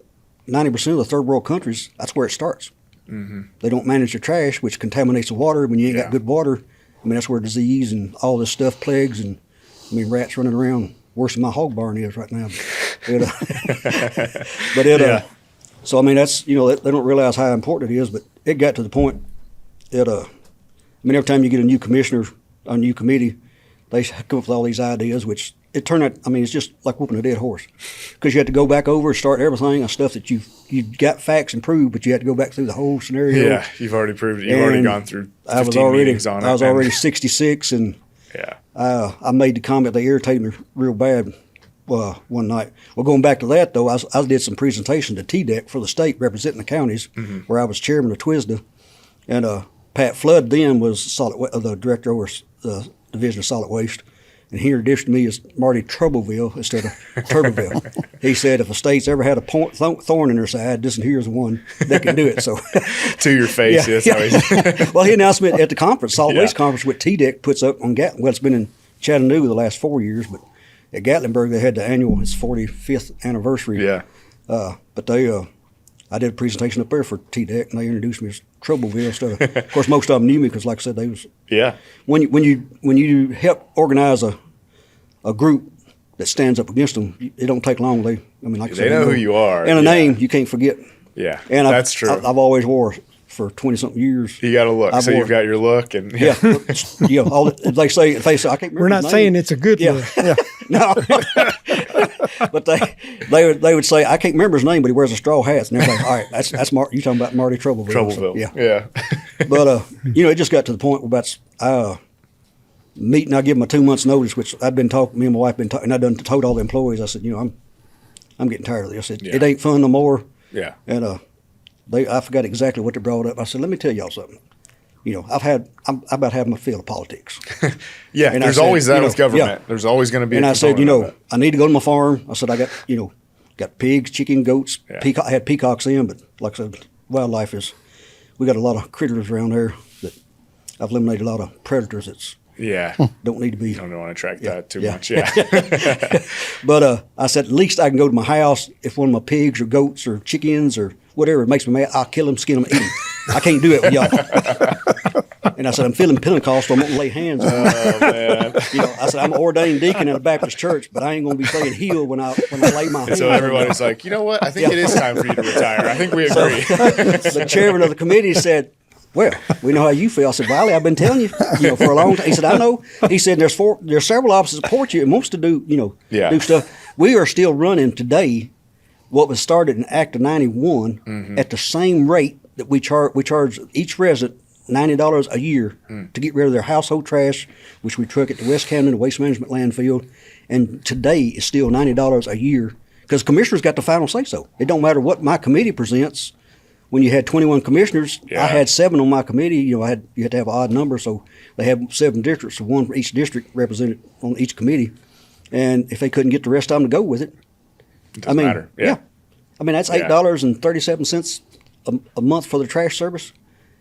90% of the third world countries, that's where it starts. Mm-hmm. They don't manage their trash, which contaminates the water. When you ain't got good water, I mean, that's where disease and all this stuff plagues, and I mean, rats running around worse than my hog barn is right now. So I mean, that's, they don't realize how important it is, but it got to the point that, I mean, every time you get a new commissioner, a new committee, they come up with all these ideas, which it turned out, I mean, it's just like whooping a dead horse, because you had to go back over and start everything on stuff that you got facts and proved, but you had to go back through the whole scenario. Yeah, you've already proved it. You've already gone through 15 meetings on it. I was already 66, and I made the comment that irritated me real bad one night. Well, going back to that, though, I did some presentation to TDEC for the state representing the counties, where I was chairman of TWSDA, and Pat Flood then was the director over the Division of Solid Waste. And he introduced me as Marty Turbeville instead of Turbeville. He said if a state's ever had a thorn in their side, this and here's one that can do it. So to your face, yes. Well, he announced me at the conference, Solid Waste Conference, what TDEC puts up on Gatlinburg. Well, it's been in Chattanooga the last 4 years, but at Gatlinburg they had the annual, its 45th anniversary. Yeah. But I did a presentation up there for TDEC, and they introduced me as Turbeville stuff. Of course, most of them knew me because, like I said, they was When you help organize a group that stands up against them, it don't take long. They know who you are, and a name you can't forget. Yeah, and that's true. I've always wore for 20-something years. You got a look, you've got your look, and all they say. If they say I can't remember. We're not saying it's a good look. Yeah. No. But they would say, I can't remember his name, but he wears a straw hat. And everybody's all right, that's you talking about Marty Turbeville. Turbeville. So, yeah. But it just got to the point where meeting. I give them a 2 months notice, which I'd been talking. Me and my wife been talking, and I done told all the employees. I said, I'm getting tired of this. I said, it ain't fun no more. Yeah. And I forgot exactly what they brought up. I said, let me tell y'all something. I'm about having my fill of politics. Yeah, and there's always that with government. Yeah. There's always going to be. And I said, I need to go to my farm. I said, I got pigs, chicken, goats. Yeah. I had peacocks in, but like I said, wildlife we got a lot of critters around there that I've eliminated a lot of predators that's don't need to be. You don't want to track that too much. Yeah. But I said, at least I can go to my house if one of my pigs or goats or chickens or whatever makes me mad, I'll kill them, skin them, eat them. I can't do it with y'all. And I said, I'm feeling Pentecostal. I'm going to lay hands on them. Oh, man. I said, I'm an ordained deacon in a Baptist church, but I ain't going to be saying heal when I lay my hands. So everybody's like, you know what? I think it is time for you to retire. I think we agree. So the chairman of the committee said, well, we know how you feel. I said, Riley, I've been telling you, for a long time. He said, I know. He said, there's several offices that support you and wants to do, do stuff. We are still running today what was started in Act of 91 at the same rate that we charge each resident $90 a year to get rid of their household trash, which we truck it to West Camden, the waste management landfill. And today it's still $90 a year because commissioners got the final say so. It don't matter what my committee presents. When you had 21 commissioners, I had 7 on my committee. You had to have an odd number, so they have 7 districts, so 1 for each district represented on each committee. And if they couldn't get the rest of them to go with it, it doesn't matter. Yeah. I mean, that's $8.37 a month for the trash service.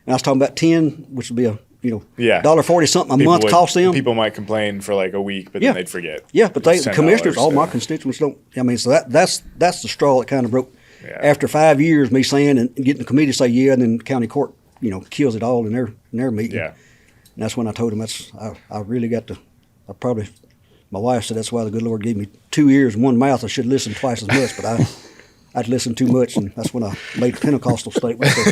And I was talking about 10, which would be $1.40 something a month cost them. People might complain for like a week, but then they'd forget. Yeah, but the commissioners, all my constituents don't. I mean, so that's the straw that kind of broke. Yeah. After 5 years, me saying and getting the committee to say and then the county court, kills it all in their meeting. Yeah. And that's when I told them I really got to. My wife said that's why the good Lord gave me 2 ears and 1 mouth. I should listen twice as much, but I'd listened too much, and that's when I made the Pentecostal statement. So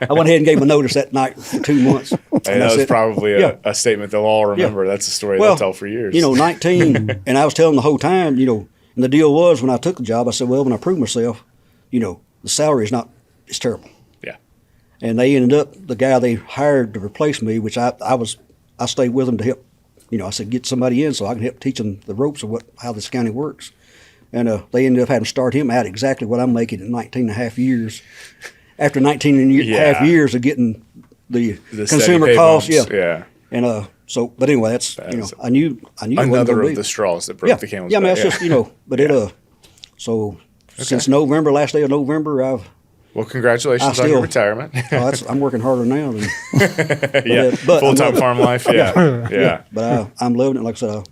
I went ahead and gave them a notice that night for 2 months. And that was probably a statement they'll all remember. Yeah. That's a story they'll tell for years. 19, and I was telling them the whole time, and the deal was when I took the job, I said, well, when I prove myself, the salary it's terrible. Yeah. And they ended up, the guy they hired to replace me, which I stayed with them to help, I said, get somebody in so I can help teach them the ropes of how this county works. And they ended up having to start him out exactly what I'm making in 19 and a half years. After 19 and a half years of getting the consumer costs, Yeah. And So, but anyway, that's I knew another of the straws that broke the camel's back. Yeah, I mean, that's just but so since November, last day of November, well, congratulations on your retirement. I'm working harder now than but full-time farm life. Yeah. But I'm loving it. Like I said,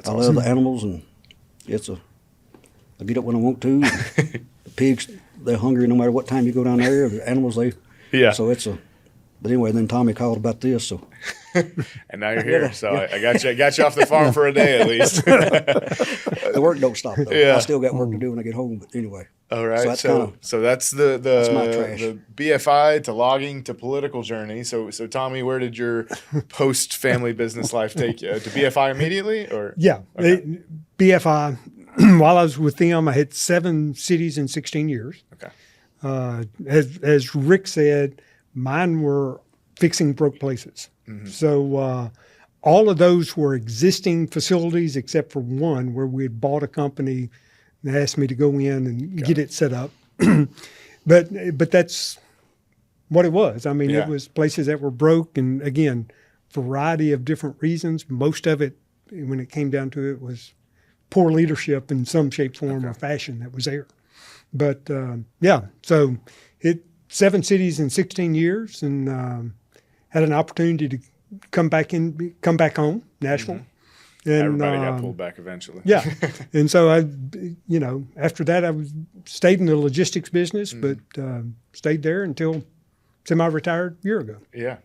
I love the animals, and I get up when I want to. The pigs, they're hungry no matter what time you go down there. The animals, so but anyway, then Tommy called about this, so. And now you're here, so I got you off the farm for a day at least. The work don't stop though. I still got work to do when I get home, but anyway. All right, so that's the BFI to logging to political journey. So Tommy, where did your post family business life take you? To BFI immediately, or BFI. While I was with them, I had 7 cities in 16 years. Okay. As Rick said, mine were fixing broke places. Mm-hmm. So all of those were existing facilities except for one where we had bought a company and asked me to go in and get it set up. But that's what it was. I mean, it was places that were broke, and again, variety of different reasons. Most of it, when it came down to it, was poor leadership in some shape, form, or fashion that was there. But so 7 cities in 16 years, and had an opportunity to come back home, Nashville. Mm-hmm. And everybody got pulled back eventually. Yeah. And so after that, I stayed in the logistics business, but stayed there until semi-retired a year ago. Yeah.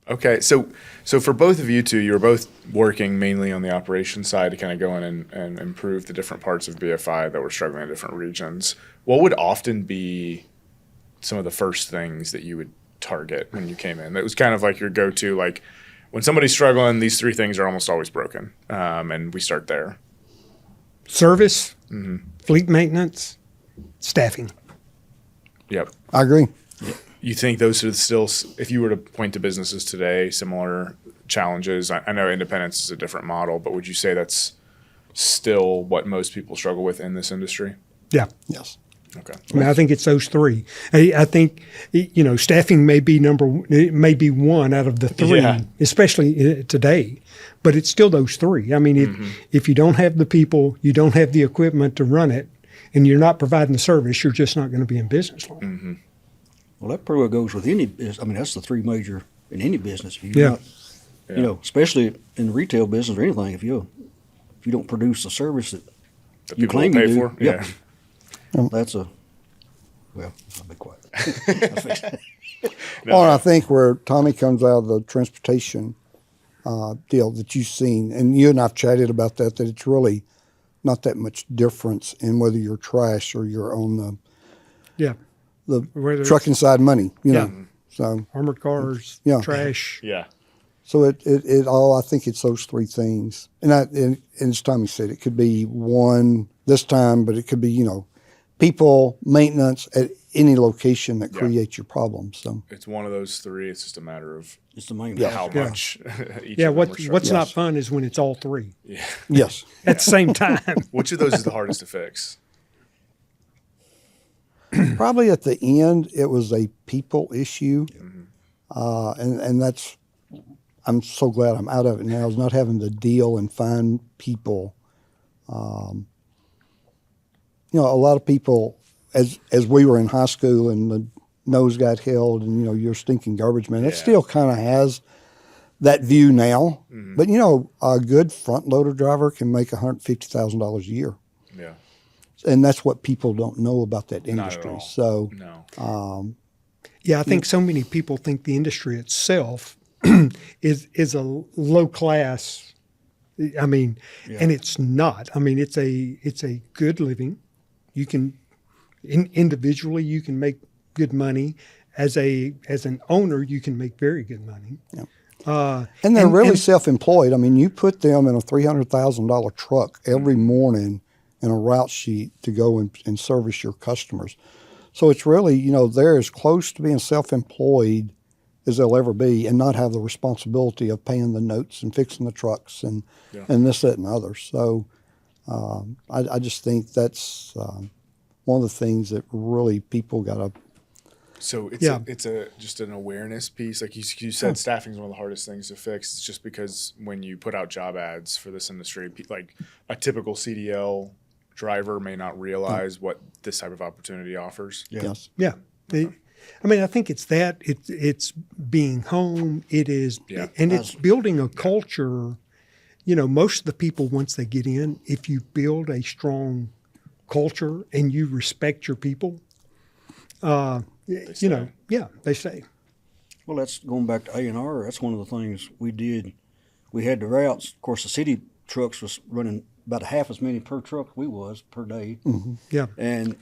Okay. So for both of you two, you were both working mainly on the operations side to kind of go in and improve the different parts of BFI that were struggling in different regions. What would often be some of the first things that you would target when you came in? That was kind of like your go-to, like when somebody's struggling, these 3 things are almost always broken. And we start there. Service, fleet maintenance, staffing. Yep. I agree. You think those are still, if you were to point to businesses today, similar challenges? I know independence is a different model, but would you say that's still what most people struggle with in this industry? Yeah. Yes. Okay. I mean, I think it's those 3. I think, staffing may be one out of the 3, especially today, but it's still those 3. I mean, if you don't have the people, you don't have the equipment to run it, and you're not providing the service, you're just not going to be in business long. Mm-hmm. Well, that probably goes with any business. I mean, that's the 3 major in any business. If you're not, especially in the retail business or anything, if you don't produce the service that you claim you do, for, that's I'll be quiet. Well, I think where Tommy comes out of the transportation deal that you've seen, and you and I've chatted about that it's really not that much difference in whether you're trash or you're on the trucking side money, you know. So armored cars, trash. Yeah. So it all, I think it's those 3 things. And as Tommy said, it could be one this time, but it could be, people, maintenance at any location that creates your problem. So it's one of those 3. It's just a matter of the main how much. Each what's not fun is when it's all 3. Yeah. Yes. At the same time. Which of those is the hardest to fix? Probably at the end, it was a people issue, and that's. I'm so glad I'm out of it now. Is not having to deal and find people. A lot of people, as we were in high school and the nose got held and, you're stinking garbage man, it still kind of has that view now. Mm-hmm. But, a good front loader driver can make $150,000 a year. Yeah. And that's what people don't know about that industry. Not at all. So, no. I think so many people think the industry itself is a low class. I mean, and it's not. I mean, it's a good living. You can individually you can make good money. As an owner, you can make very good money. Yeah. And they're really self-employed. I mean, you put them in a $300,000 truck every morning and a route sheet to go and service your customers. So it's really, they're as close to being self-employed as they'll ever be and not have the responsibility of paying the notes and fixing the trucks and this, that, and others. So I just think that's one of the things that really people got to So it's just an awareness piece. Like you said, staffing is one of the hardest things to fix. It's just because when you put out job ads for this industry, like a typical CDL driver may not realize what this type of opportunity offers. Yes. Yeah. I think it's that. It's being home. It is, and it's building a culture. Most of the people, once they get in, if you build a strong culture and you respect your people, they stay. Well, that's going back to A&R. That's one of the things we did. We had the routes. Of course, the city trucks was running about half as many per truck we was per day. Mm-hmm. Yeah. And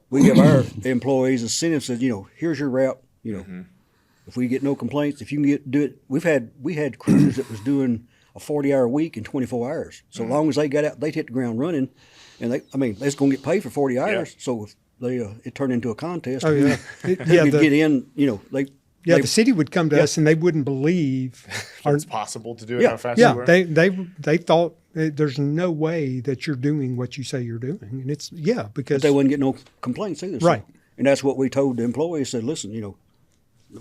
we give our employees incentives. Says, here's your route. If we get no complaints, if you can do it. We had crews that was doing a 40-hour week in 24 hours. So long as they got out, they'd hit the ground running, and they're going to get paid for 40 hours. Yeah. So if they it turned into a contest. Oh yeah, who could get in? The city would come to us and they wouldn't believe it's possible to do it. How fast you were. They thought there's no way that you're doing what you say you're doing, and it's because but they wouldn't get no complaints either. Right, and that's what we told the employees. Said, listen,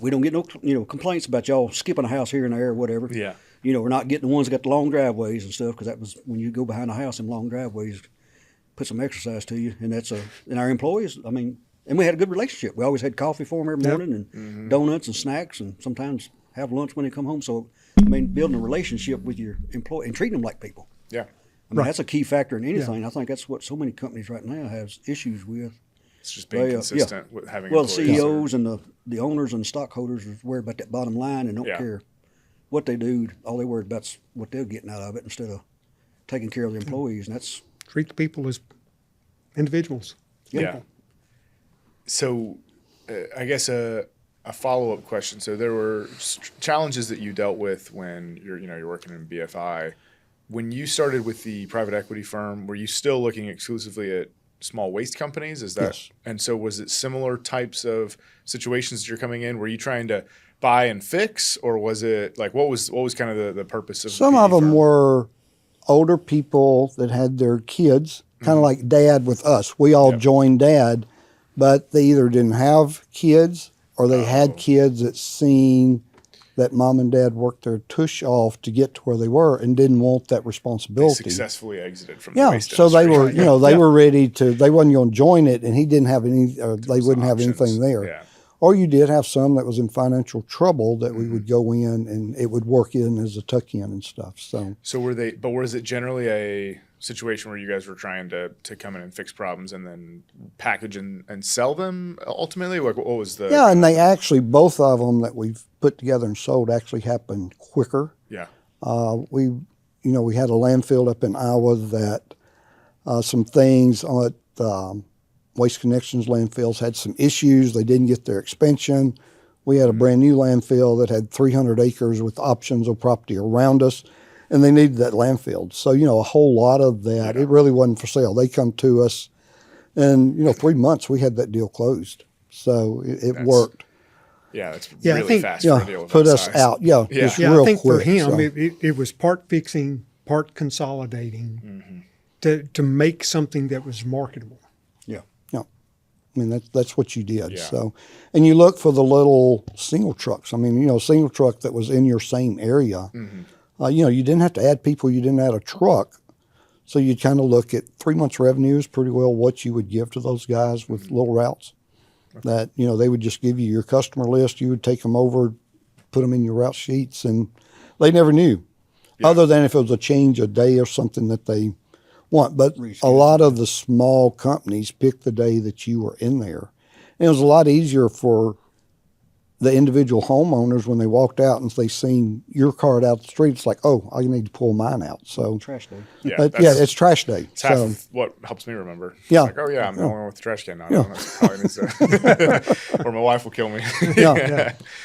we don't get no complaints about y'all skipping a house here and there or whatever. Yeah. We're not getting the ones that got the long driveways and stuff, because that was when you go behind a house in long driveways, put some exercise to you, and that's and our employees. And we had a good relationship. We always had coffee for them every morning and donuts and snacks, and sometimes have lunch when they come home. So building a relationship with your employee and treating them like people. Yeah, that's a key factor in anything. Yeah. I think that's what so many companies right now have issues with. It's just being consistent with having. Well, the CEOs and the owners and the stockholders are worried about that bottom line and don't care what they do. All they worry about is what they're getting out of it instead of taking care of the employees. And that's treat the people as individuals. Yeah. So, I guess a follow-up question. So there were challenges that you dealt with when you're working in BFI. When you started with the private equity firm, were you still looking exclusively at small waste companies? Is that yes. And so was it similar types of situations that you're coming in? Were you trying to buy and fix, or was it like what was kind of the purpose of some of them were older people that had their kids, kind of like Dad with us. We all joined Dad, but they either didn't have kids or they had kids that seen that Mom and Dad worked their tush off to get to where they were and didn't want that responsibility. They successfully exited from the waste so industry. they were, they were ready to. They wasn't going to join it, and he didn't have any. They wouldn't have anything there. Yeah. Or you did have some that was in financial trouble that we would go in and it would work in as a tuck-in and stuff. So were they? But was it generally a situation where you guys were trying to come in and fix problems and then package and sell them ultimately? Like what was the? Yeah, and they actually, both of them that we've put together and sold actually happened quicker. Yeah. We had a landfill up in Iowa that some things on it. Waste Connections landfills had some issues. They didn't get their expansion. We had a brand new landfill that had 300 acres with options of property around us, and they needed that landfill. So, a whole lot of that, it really wasn't for sale. They come to us, and, 3 months we had that deal closed. So it worked. Yeah, that's really fast for a deal of put that us size. out. Just I real think quick, for him, so. it was part fixing, part consolidating to make something that was marketable. That's what you did. Yeah. So, and you look for the little single trucks. Single truck that was in your same area. You didn't have to add people. You didn't add a truck. So you'd kind of look at 3 months revenue is pretty well what you would give to those guys with little routes. Okay. That, they would just give you your customer list. You would take them over, put them in your route sheets, and they never knew. Other than if it was a change a day or something that they want. But a lot of the small companies picked the day that you were in there. And it was a lot easier for the individual homeowners when they walked out and they seen your car out the street. It's like, oh, I need to pull mine out. So trash day. It's trash day. It's half of what helps me remember. Yeah. It's like, oh yeah, I'm the only one with the trash can now. Or my wife will kill me.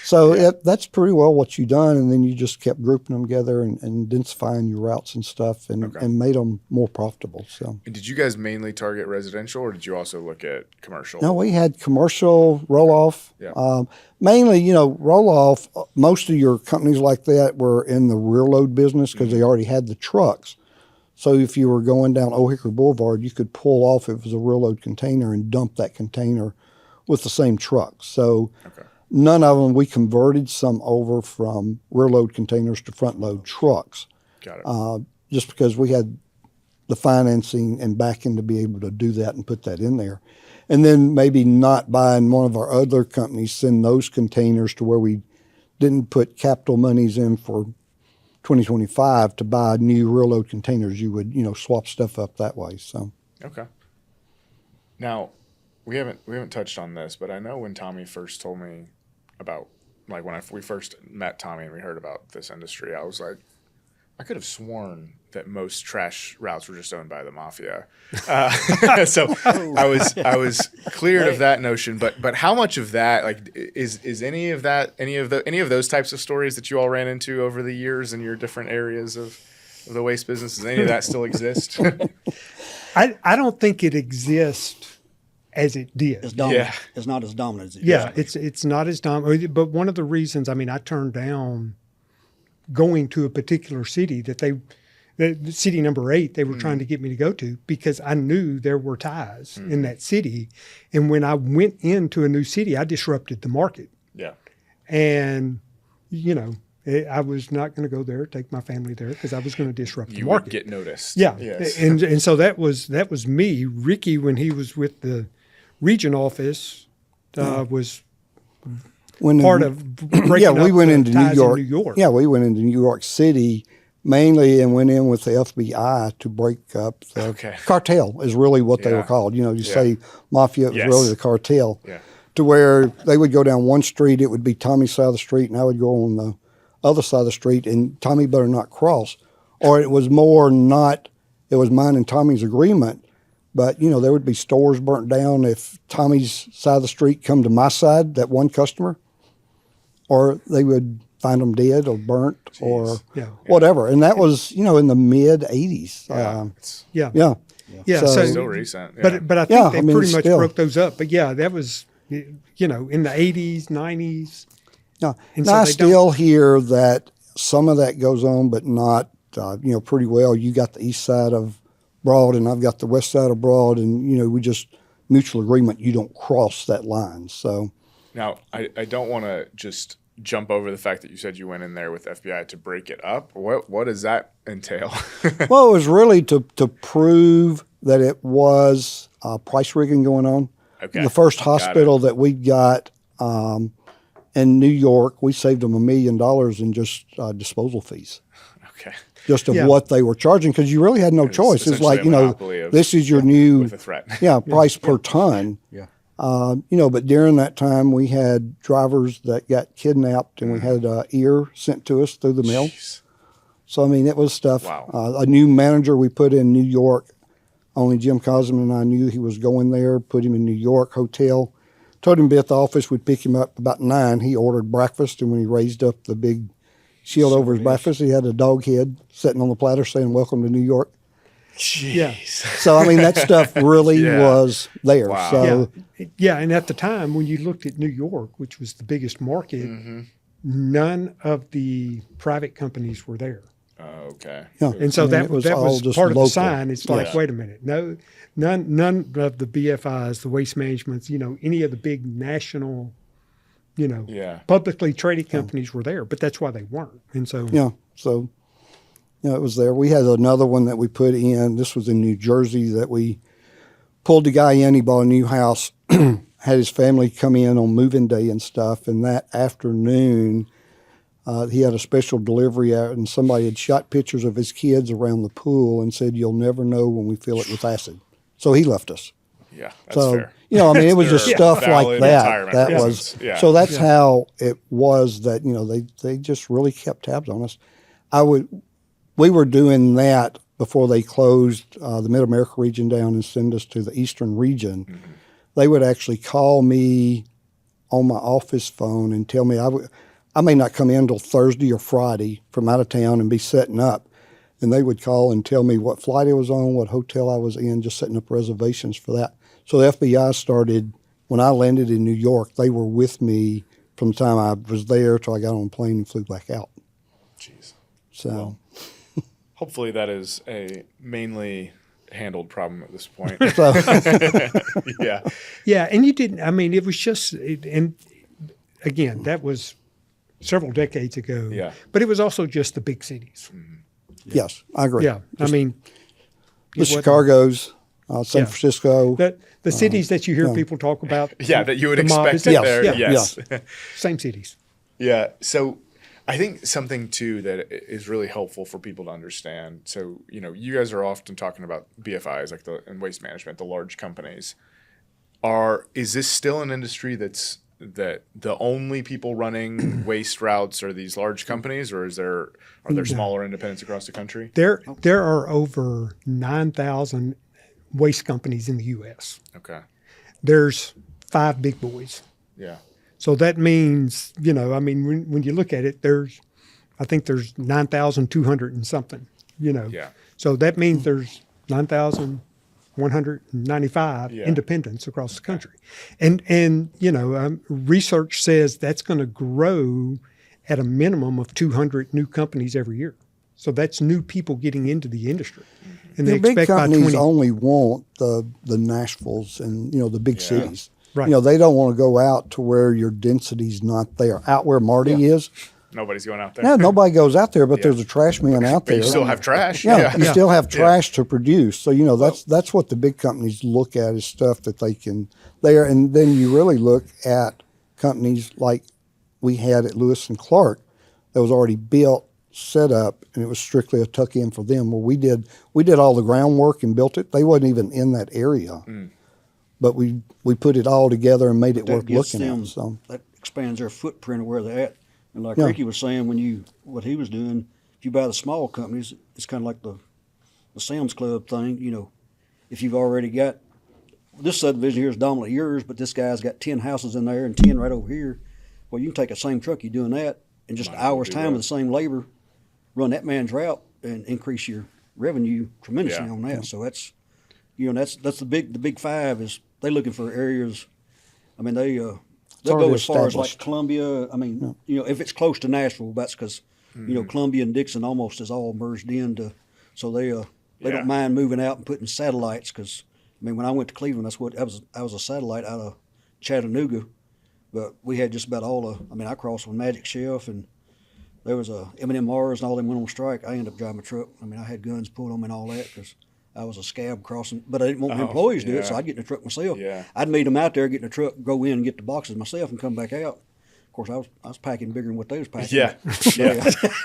So that's pretty well what you done, and then you just kept grouping them together and densifying your routes and stuff, and made them more profitable. So. And did you guys mainly target residential, or did you also look at commercial? No, we had commercial roll-off. Yeah. Mainly, roll-off, most of your companies like that were in the rear load business because they already had the trucks. So if you were going down Old Hickory Boulevard, you could pull off if it was a rear load container and dump that container with the same trucks. So none of them, we converted some over from rear load containers to front load trucks. Got it. Just because we had the financing and backing to be able to do that and put that in there. And then maybe not buying one of our other companies, send those containers to where we didn't put capital monies in for 2025 to buy new rear load containers. You would, swap stuff up that way. So. Okay. Now, we haven't touched on this, but I know when Tommy first told me about, like when we first met Tommy and we heard about this industry, I was like, I could have sworn that most trash routes were just owned by the mafia. So I was cleared of that notion. But how much of that, like, is any of those types of stories that you all ran into over the years in your different areas of the waste business? Does any of that still exist? I don't think it exists as it did. It's dominant. Yeah. It's not as dominant as it used. It's not as dominant. But one of the reasons, I turned down going to a particular city the city number 8, they were trying to get me to go to, because I knew there were ties in that city. And when I went into a new city, I disrupted the market. Yeah. And, I was not going to go there, take my family there, because I was going to disrupt the market. You would get noticed. Yeah. Yes. And so that was me. Ricky, when he was with the region office, was part of breaking we went into ties New York. in New York. Yeah, we went into New York City mainly and went in with the FBI to break up the cartel is really what they were called. You say mafia, it was really the cartel. Yeah. To where they would go down one street, it would be Tommy's side of the street, and I would go on the other side of the street, and Tommy better not cross. Or it was more not, it was mine and Tommy's agreement, but, there would be stores burnt down if Tommy's side of the street come to my side, that one customer, or they would find them dead or burnt or whatever. And that was, in the mid 80s. Yeah. So still recent. Yeah. But I think they pretty much broke those up. But that was, in the 80s, 90s. Yeah. And I still hear that some of that goes on, but not, pretty well. You got the east side of Broad and I've got the west side of Broad, and, we just mutual agreement, you don't cross that line. So now I don't want to just jump over the fact that you said you went in there with FBI to break it up. What does that entail? Well, it was really to prove that it was price rigging going on. Okay. The first hospital that we got in New York, we saved them $1 million in just disposal fees. Okay. Just of what they were charging, because you really had no choice. It's like, this is your new with a threat. price per ton. Yeah. But during that time, we had drivers that got kidnapped, and we had ear sent to us through the mail. Jeez. So, it was stuff. Wow. A new manager we put in New York, only Jim Cosman and I knew he was going there, put him in New York hotel. Told him to be at the office, we'd pick him up about 9. He ordered breakfast, and when he raised up the big shield over his breakfast, he had a dog head sitting on the platter saying, "Welcome to New York." Jeez. Yeah. So, that stuff really was there. Wow. So, and at the time, when you looked at New York, which was the biggest market, none of the private companies were there. Okay. Yeah. And so that was part of local. the sign. It's like, wait a minute. No, none of the BFIs, the waste managements, any of the big national, publicly traded companies were there, but that's why they weren't. And so. Yeah. So, it was there. We had another one that we put in. This was in New Jersey that we pulled the guy in. He bought a new house, had his family come in on move-in day and stuff. And that afternoon, he had a special delivery out, and somebody had shot pictures of his kids around the pool and said, "You'll never know when we fill it with acid." So he left us. Yeah, that's fair. It was just stuff like that. That was so. That's how it was. That they just really kept tabs on us. We were doing that before they closed the Mid-America region down and send us to the Eastern region. Mm-hmm. They would actually call me on my office phone and tell me I may not come in until Thursday or Friday from out of town and be setting up. And they would call and tell me what flight I was on, what hotel I was in, just setting up reservations for that. So the FBI started, when I landed in New York, they were with me from the time I was there till I got on a plane and flew back out. Jeez. So. Well, hopefully that is a mainly handled problem at this point. So, yeah. Yeah, and you didn't. I mean, it was just, and again, that was several decades ago. Yeah. But it was also just the big cities. yes, I agree. Yeah, I mean, The Chicago's, San Yeah. Francisco. the cities that you hear people talk about. Yeah, that you would the mob expect is- it there. Yeah, Yes. same cities. Yeah. So I think something too that is really helpful for people to understand. So, you guys are often talking about BFIs, like in waste management, the large companies. Is this still an industry that the only people running waste routes are these large companies, or are there smaller independents across the country? There are over 9,000 waste companies in the U.S. Okay. There's 5 big boys. Yeah. So that means, when you look at it, I think there's 9,200 and something, Yeah. So that means there's 9,195 independents across the country. And research says that's going to grow at a minimum of 200 new companies every year. So that's new people getting into the industry. And they The big expect by companies 20 only want the Nashvilles and, the big cities. Right. They don't want to go out to where your density's not there. Out where Marty is, Nobody's going out there. no, nobody goes out there, but there's a trash man out But there. you still have trash. Yeah, you Yeah. still have trash to produce. So that's what the big companies look at is stuff that they can there. And then you really look at companies like we had at Lewis and Clark that was already built, set up, and it was strictly a tuck in for them. Where we did all the groundwork and built it. They wasn't even in that area, but we put it all together and made it worth looking at. So that expands their footprint of where they're at. And like Yeah. Ricky was saying, what he was doing, if you buy the small companies, it's kind of like the Sam's Club thing. If you've already got this subdivision here is dominantly yours, but this guy's got 10 houses in there and 10 right over here. Well, you can take the same truck, you're doing that in just an hour's time with the same labor, run that man's route and increase your revenue tremendously on that. So that's that's the big 5 is they looking for areas. I mean they'll go as far as like Columbia. I mean if it's close to Nashville, that's because Columbia and Dixon almost is all merged into. So they don't mind moving out and putting satellites because when I went to Cleveland, I was a satellite out of Chattanooga, but we had just about all I crossed with Magic Chef and. There was M&M's and all them went on strike. I ended up driving a truck. I had guns pulled on me and all that because I was a scab crossing. But I didn't want my employees to do it, so I'd get in the truck myself. Yeah. I'd meet them out there, get in the truck, go in and get the boxes myself and come back out. Of course, I was packing bigger than what they was packing. Yeah.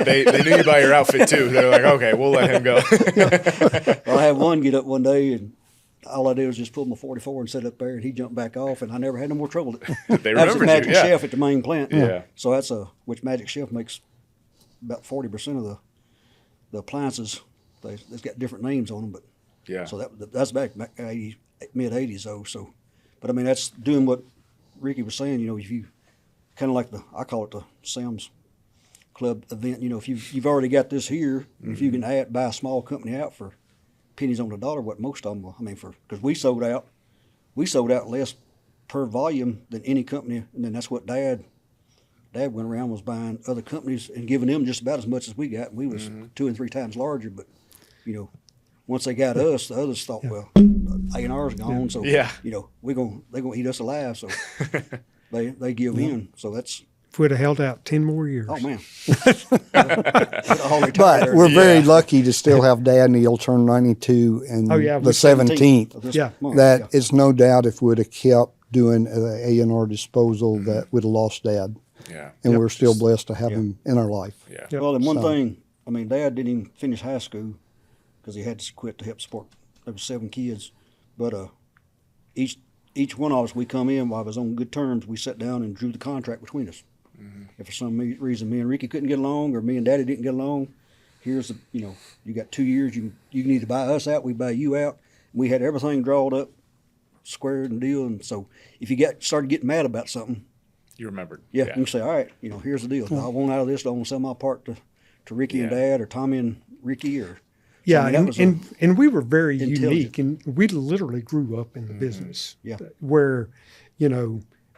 They knew you by your outfit, too. They're like, okay, we'll let him go. Well, I had one get up one day and all I did was just pull my 44 and set up there, and he jumped back off, and I never had no more trouble with it. They That was remembered at Magic you, yeah. Chef at the main plant. Yeah. So that's which Magic Chef makes about 40% of the appliances. They've got different names on them, but Yeah. So that's back mid 80s though. So, but that's doing what Ricky was saying. If you kind of like I call it the Sam's Club event. If you've already got this here, if you can buy a small company out for pennies on the dollar, what most of them will. Because we sold out less per volume than any company, and then that's what Dad went around was buying other companies and giving them just about as much as we got. And we was 2 and 3 times larger, but once they got us, the others thought, well, A&R's gone, so they're gonna eat us alive. So they give in. So that's. If we'd have held out 10 more years. Oh man! But we're very lucky to still have Dad, and he'll turn 92 and the 17th. Yeah, That is no doubt if we'd have kept doing A&R disposal, that we'd have lost Dad. Yeah. And we're still blessed to have him in our life. Yeah. Yep. Well, and one thing, Dad didn't even finish high school because he had to quit to help support. There were 7 kids, but each one of us, we come in while I was on good terms. We sat down and drew the contract between us. If for some reason me and Ricky couldn't get along, or me and Daddy didn't get along, here's you got 2 years. You can either buy us out, we buy you out. We had everything drawn up, squared and deal. And so if you started getting mad about something, You remembered. you can say, all right, here's the deal. I want out of this. I want to sell my part to Ricky and Dad, or Tommy and Ricky, or Yeah, that and we were very unique, intelligent. and we literally grew up in the business. Yeah. Where,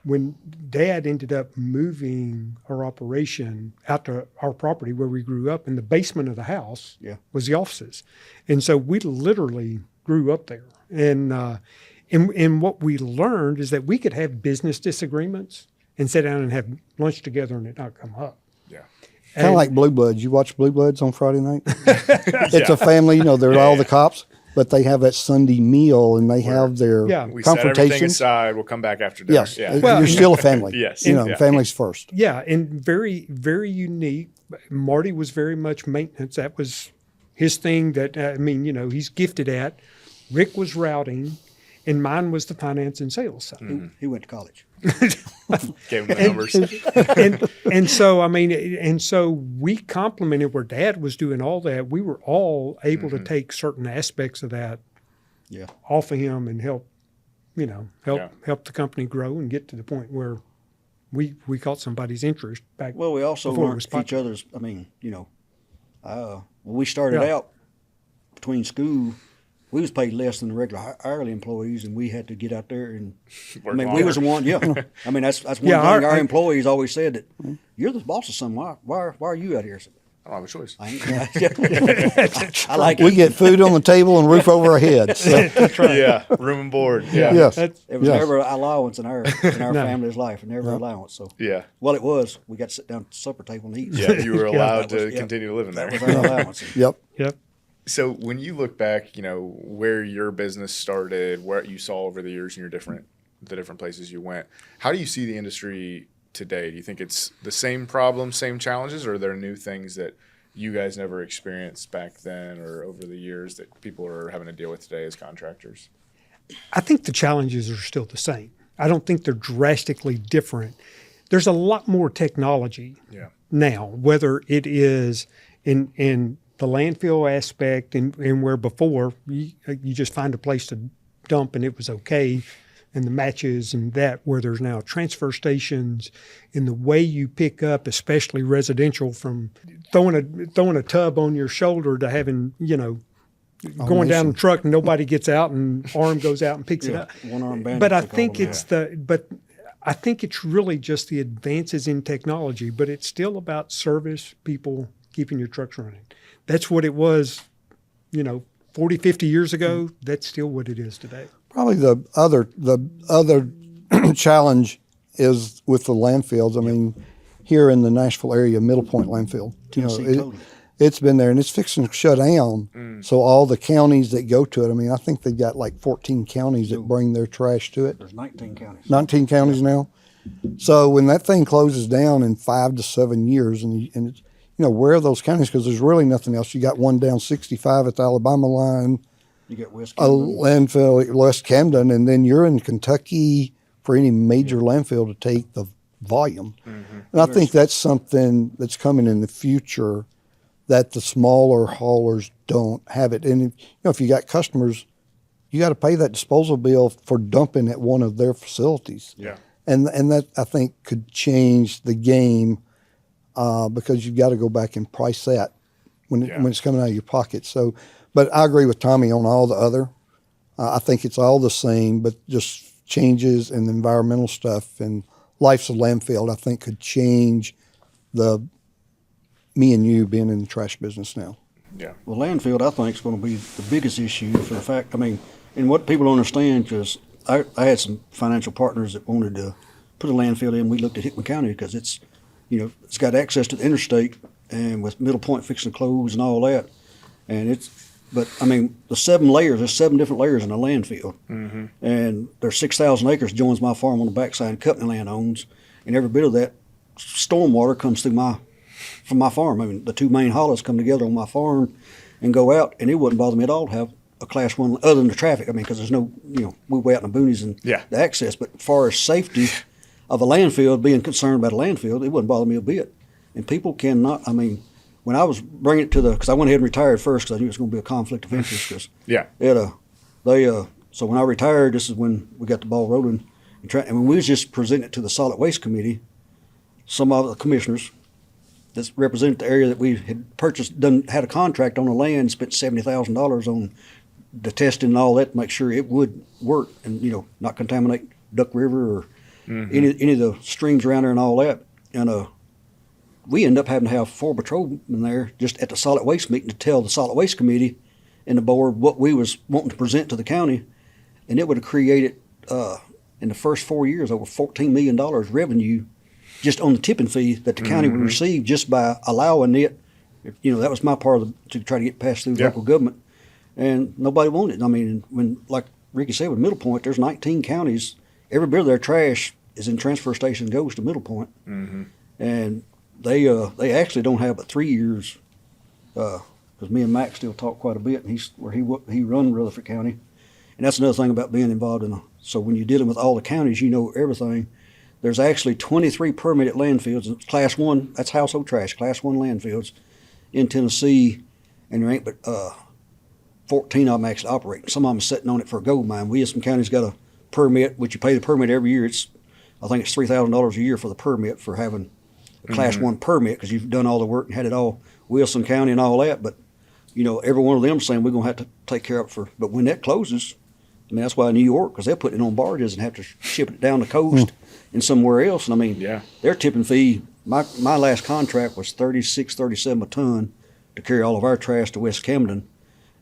when Dad ended up moving our operation out to our property where we grew up, in the basement of the house was the offices. And so we literally grew up there. And what we learned is that we could have business disagreements and sit down and have lunch together and it not come up. Yeah. Kind of like Blue Bloods. You watch Blue Bloods on Friday night? It's a family, they're all the cops, but they have that Sunday meal and they have their we set everything confrontations. aside. We'll come back after dinner. Yes. Well, you're still a family. Yes. Family's first. Yeah, and very, very unique. Marty was very much maintenance. That was his thing that, he's gifted at. Rick was routing, and mine was the finance and sales side. He went to college. Gave him the numbers. And so we complemented where Dad was doing all that. We were all able to take certain aspects of that off of him and help the company grow and get to the point where we caught somebody's interest back. Well, we also learned each other's. When we started out between school, we was paid less than the regular hourly employees, and we had to get out there and. We was the one. Yeah, that's one thing our employees always said that you're the boss of something. Why are you out here? I don't have a choice. I like it. We get food on the table and roof over our heads. So. That's right. Yeah, room and board. Yeah. Yes. There was never an allowance in our family's life, never allowance. So well, it was. We got to sit down at the supper table and eat. Yeah, you were allowed to continue living there. That was our allowance. Yep. So when you look back, where your business started, what you saw over the years in the different places you went, how do you see the industry today? Do you think it's the same problems, same challenges, or are there new things that you guys never experienced back then or over the years that people are having to deal with today as contractors? I think the challenges are still the same. I don't think they're drastically different. There's a lot more technology now, whether it is in the landfill aspect and where before you just find a place to dump and it was okay, and the matches and that, where there's now transfer stations, and the way you pick up, especially residential, from throwing a tub on your shoulder to having, going down the truck and nobody gets out and arm goes out and picks it up. One arm bandit. But I think I think it's really just the advances in technology, but it's still about service, people keeping your trucks running. That's what it was, 40, 50 years ago. That's still what it is today. Probably the other challenge is with the landfills. Here in the Nashville area, Middle Point landfill, it's been there and it's fixing to shut down. So all the counties that go to it, I think they've got like 14 counties that bring their trash to it. There's 19 counties. 19 counties now. So when that thing closes down in 5 to 7 years, and it's, where are those counties? Because there's really nothing else. You got one down 65 at the Alabama line. You got West Camden. A landfill, West Camden, and then you're in Kentucky for any major landfill to take the volume. And I think that's something that's coming in the future that the smaller haulers don't have it. And if you got customers, you got to pay that disposal bill for dumping at one of their facilities. Yeah. And that, I think, could change the game because you've got to go back and price that when it's coming out of your pocket. So, but I agree with Tommy on all the other. I think it's all the same, but just changes in the environmental stuff and life's a landfill, I think, could change me and you being in the trash business now. Yeah. Well, landfill, I think, is going to be the biggest issue for the fact, and what people don't understand, because I had some financial partners that wanted to put a landfill in. We looked at Hickman County because it's got access to the interstate, and with Middle Point fixing to close and all that. And the 7 layers, there's 7 different layers in a landfill. And there's 6,000 acres joins my farm on the backside, company land owns, and every bit of that stormwater comes through from my farm. The 2 main hollows come together on my farm and go out, and it wouldn't bother me at all to have a class 1, other than the traffic. Because there's no, we're way out in the boonies and the access. But as far as safety of a landfill, being concerned about a landfill, it wouldn't bother me a bit. And people cannot, when I was bringing it to because I went ahead and retired first because I knew it was going to be a conflict of interest. So when I retired, this is when we got the ball rolling. And when we was just presenting it to the Solid Waste Committee, some of the commissioners that represented the area that we had purchased, had a contract on the land, spent $70,000 on the testing and all that to make sure it would work and, not contaminate Duck River or any of the streams around there and all that. And we ended up having to have 4 patrolmen there just at the solid waste meeting to tell the Solid Waste Committee and the board what we was wanting to present to the county, and it would have created in the first 4 years over $14 million revenue just on the tipping fee that the county would receive just by allowing it. That was my part to try to get passed through local government, and nobody wanted it. I mean, when, like Ricky said, with Middle Point, there's 19 counties. Every bit of their trash is in transfer station goes to Middle Point, and they actually don't have but 3 years. Because me and Mac still talk quite a bit, and he run Rutherford County, and that's another thing about being involved in. So when you're dealing with all the counties, you know everything. There's actually 23 permitted landfills, Class 1, that's household trash, Class 1 landfills in Tennessee, and there ain't but 14 of them actually operating. Some of them are sitting on it for a gold mine. We have some counties got a permit, which you pay the permit every year. I think it's $3,000 a year for the permit for having a Class 1 permit because you've done all the work and had it all, Wilson County and all that. But, every one of them saying we're going to have to take care of it but when that closes, I mean, that's why New York, because they're putting it on barges and have to ship it down the coast and somewhere else. And I mean, their tipping fee, my last contract was $36-37 a ton to carry all of our trash to West Camden.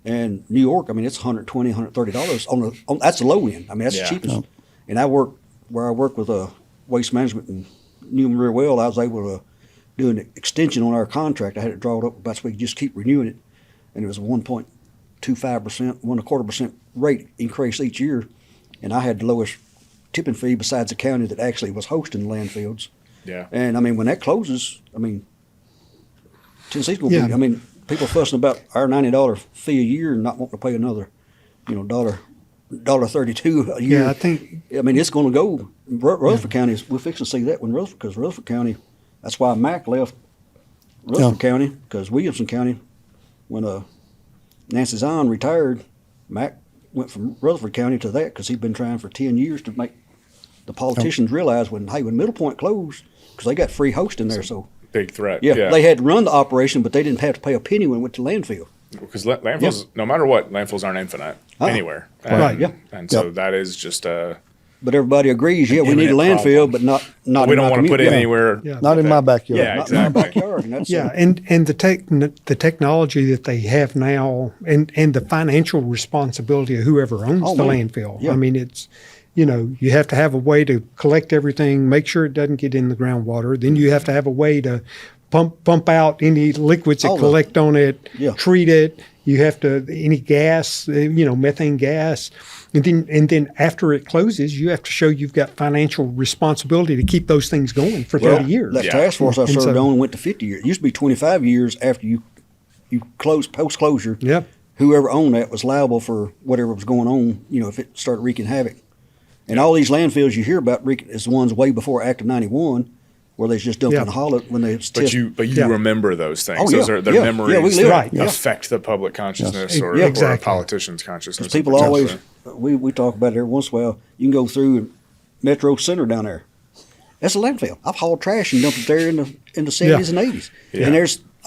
And New York, I mean, it's $120, $130 that's the low end. I mean, that's the cheapest. And I work with waste management and knew them real well. I was able to do an extension on our contract. I had it drawn up about so we could just keep renewing it. And it was a 1.25%, 1.25% rate increase each year. And I had the lowest tipping fee besides the county that actually was hosting the landfills. Yeah. And I mean, when that closes, I mean, Tennessee's going to be, I mean, people fussing about our $90 fee a year and not wanting to pay another, $1.32 a year. Yeah, I mean, it's going to go. Rutherford County, we're fixing to see that when because Rutherford County, that's why Mac left Rutherford County, because Williamson County, when Nancy Zion retired, Mac went from Rutherford County to that because he'd been trying for 10 years to make the politicians realize when Middle Point closed, because they got free hosting there, so. Big threat. Yeah, they had to run the operation, but they didn't have to pay a penny when it went to landfill. Because landfills, no matter what, landfills aren't infinite anywhere. And so that is just a. But everybody agrees, we need a landfill, but not we don't want to put it anywhere. Not in my backyard. Yeah, exactly. Not in my backyard. And that's and the technology that they have now, and the financial responsibility of whoever owns the landfill. Yeah. I mean, it's. You have to have a way to collect everything, make sure it doesn't get in the groundwater. Then you have to have a way to pump out any liquids that collect on it, treat it. You have to any gas, methane gas, and then after it closes, you have to show you've got financial responsibility to keep those things going for 30 years. That task force I served on went to 50 years. It used to be 25 years after you close post closure. Yep. Whoever owned that was liable for whatever was going on. If it started wreaking havoc. And all these landfills you hear about is the ones way before Act of 91, where they just dumped in the hollow when they. But you remember those things. Those are their memories that affect the public consciousness or a politician's consciousness. People always we talk about it every once in a while. You can go through Metro Center down there. That's a landfill. I've hauled trash and dumped it there in the 70s and 80s. Yeah. And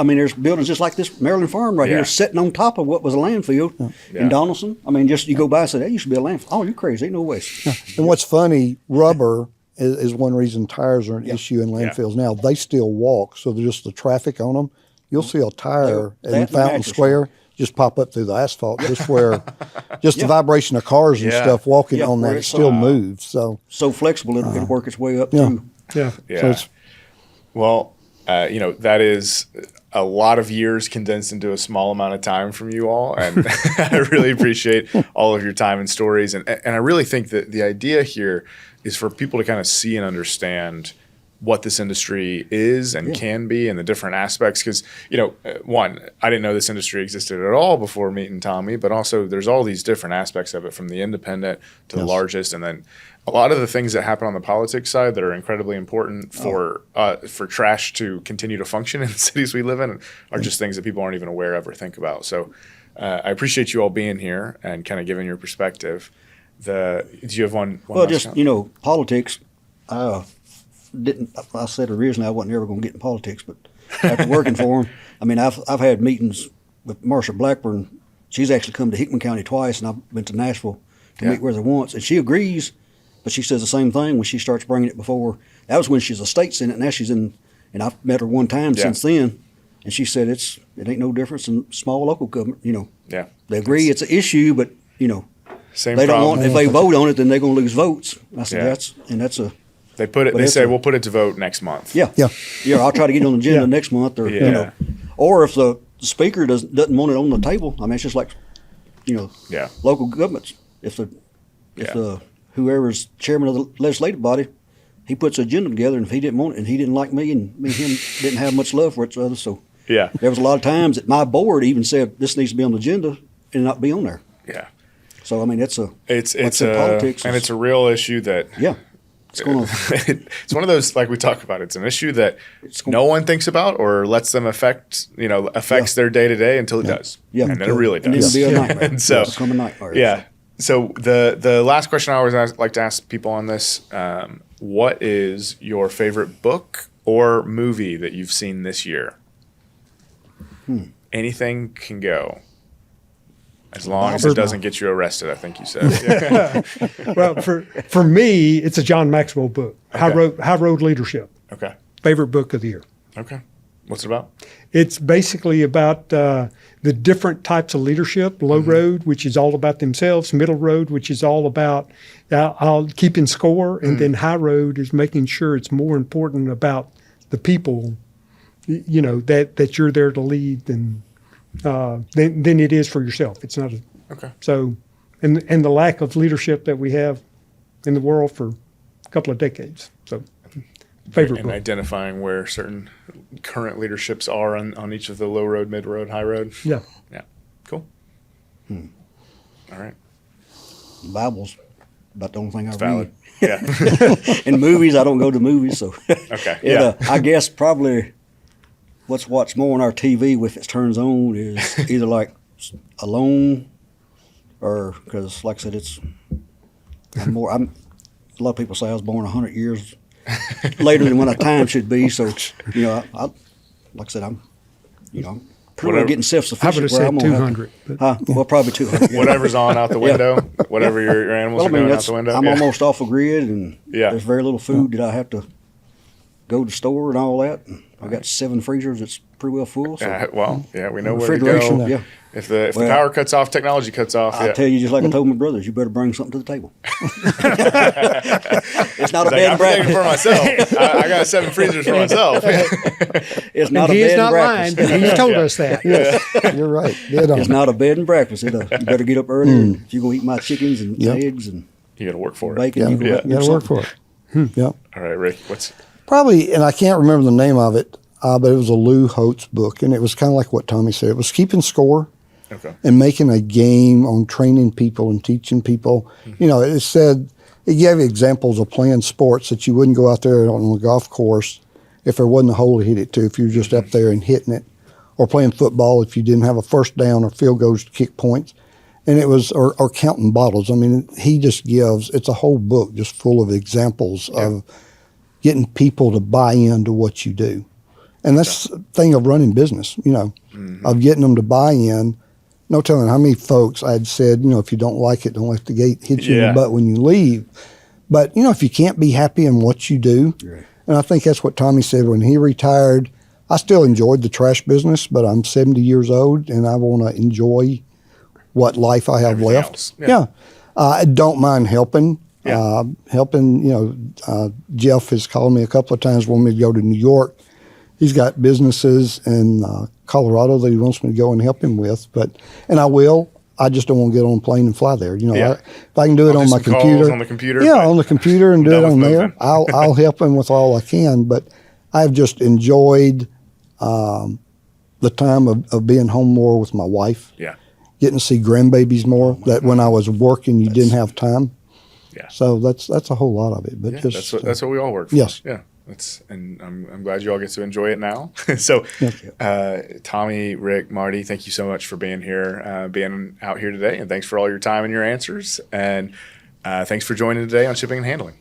there's buildings just like this Maryland Farm right here sitting on top of what was a landfill in Donaldson. I mean, just you go by and say, that used to be a landfill. Oh, you're crazy. Ain't no way. And what's funny, rubber is one reason tires are an issue in landfills now. They still walk, so there's just the traffic on them. You'll see a tire in Fountain Square just pop up through the asphalt, just where the vibration of cars and stuff walking on that, it still moves. So flexible, it'll work its way up through. Yeah. So that is a lot of years condensed into a small amount of time from you all. And I really appreciate all of your time and stories. And I really think that the idea here is for people to kind of see and understand what this industry is and can be and the different aspects. Because, one, I didn't know this industry existed at all before meeting Tommy, but also there's all these different aspects of it, from the independent to the largest. And then a lot of the things that happen on the politics side that are incredibly important for trash to continue to function in the cities we live in are just things that people aren't even aware of or think about. So I appreciate you all being here and kind of giving your perspective. Do you have one well, just, comment? Politics, I said originally I wasn't ever going to get in politics, but after working for them, I mean, I've had meetings with Marsha Blackburn. She's actually come to Hickman County twice, and I've been to Nashville to meet with her once, and she agrees. But she says the same thing when she starts bringing it before. That was when she's a state senate. Now she's in, and I've met her one time since then. And she said it ain't no difference in small local government, Yeah. They agree it's an issue, but Same they don't problem. want. If they vote on it, then they're going to lose votes. I said Yeah. that's a. They put it. They say we'll put it to vote next month. Yeah. I'll try to get it on the agenda next month, or or if the speaker doesn't want it on the table. I mean, it's just like, local governments. If the whoever's chairman of the legislative body, he puts an agenda together, and if he didn't want it, and he didn't like me, and me and him didn't have much love for each other, so there was a lot of times that my board even said this needs to be on the agenda and not be on there. Yeah. So I mean, it's politics, and it's a real issue that it's going it's one of those, like we talk about. It's an issue that no one thinks about or lets them affects their day to day until it does. Yeah, and then it really does. And it'll be a nightmare. And so become a nightmare. Yeah. So the last question I always like to ask people on this: what is your favorite book or movie that you've seen this year? Anything can go. As long as it doesn't get you arrested, I think you said. Well, for me, it's a John Maxwell book, High Road Leadership. Okay. Favorite book of the year. Okay. What's it about? It's basically about the different types of leadership. Low road, which is all about themselves. Middle road, which is all about keeping score. And then high road is making sure it's more important about the people, that you're there to lead than it is for yourself. It's not so, and the lack of leadership that we have in the world for a couple of decades. So, favorite and book. Identifying where certain current leaderships are on each of the low road, mid road, high road. Yeah. Cool. All right. The Bible's about the only thing I valid. read. Yeah. In movies, I don't go to movies, so Okay. I guess probably what's watched more on our TV if it turns on is either like Alone, or because like I said, a lot of people say I was born 100 years later than when a time should be. So like I said, I'm pretty well getting self-sufficient. I would have said 200. Well, probably 200. Yeah. Whatever's on out the window, whatever your animals are doing out the window. I'm almost off the grid, and there's very little food that I have to go to the store and all that. And I got 7 freezers that's pretty well full. So. We know where to go. Yeah. If the power cuts off, technology cuts off. I tell you, just like I told my brothers, you better bring something to the table. It's not a bed and breakfast for myself. I got 7 freezers for myself. It's not a bed and breakfast. Lying, but he's told us that. Yes. You're right. It's not a bed and breakfast. You better get up early. And if you're going to eat my chickens and eggs and you got to work for bacon, you got to work for it. Yep. All right, Rick. What's probably, and I can't remember the name of it, but it was a Lou Holtz book, and it was kind of like what Tommy said. It was keeping score. Okay. And making a game on training people and teaching people. It said, it gave examples of playing sports that you wouldn't go out there on the golf course if there wasn't a hole to hit it to, if you were just up there and hitting it, or playing football if you didn't have a first down or field goals to kick points. And it was, or counting bottles. I mean, he just gives, it's a whole book just full of examples of getting people to buy into what you do. And that's the thing of running business, of getting them to buy in. No telling how many folks I'd said, if you don't like it, don't let the gate hit you in the butt when you leave. But, if you can't be happy in what you do, and I think that's what Tommy said when he retired. I still enjoyed the trash business, but I'm 70 years old, and I want to enjoy what life I have left. I don't mind helping. Jeff has called me a couple of times, wanted me to go to New York. He's got businesses in Colorado that he wants me to go and help him with, and I will. I just don't want to get on a plane and fly there. If I can do it on my computer, on the computer, on the computer, and do it on there, I'll help him with all I can. But I've just enjoyed the time of being home more with my wife. Getting to see grandbabies more. That when I was working, you didn't have time. So that's a whole lot of it. But that's what we all work for. Yes. Yeah. And I'm glad you all get to enjoy it now. So, Tommy, Rick, Marty, thank you so much for being here, being out here today, and thanks for all your time and your answers. And thanks for joining today on Shipping and Handling.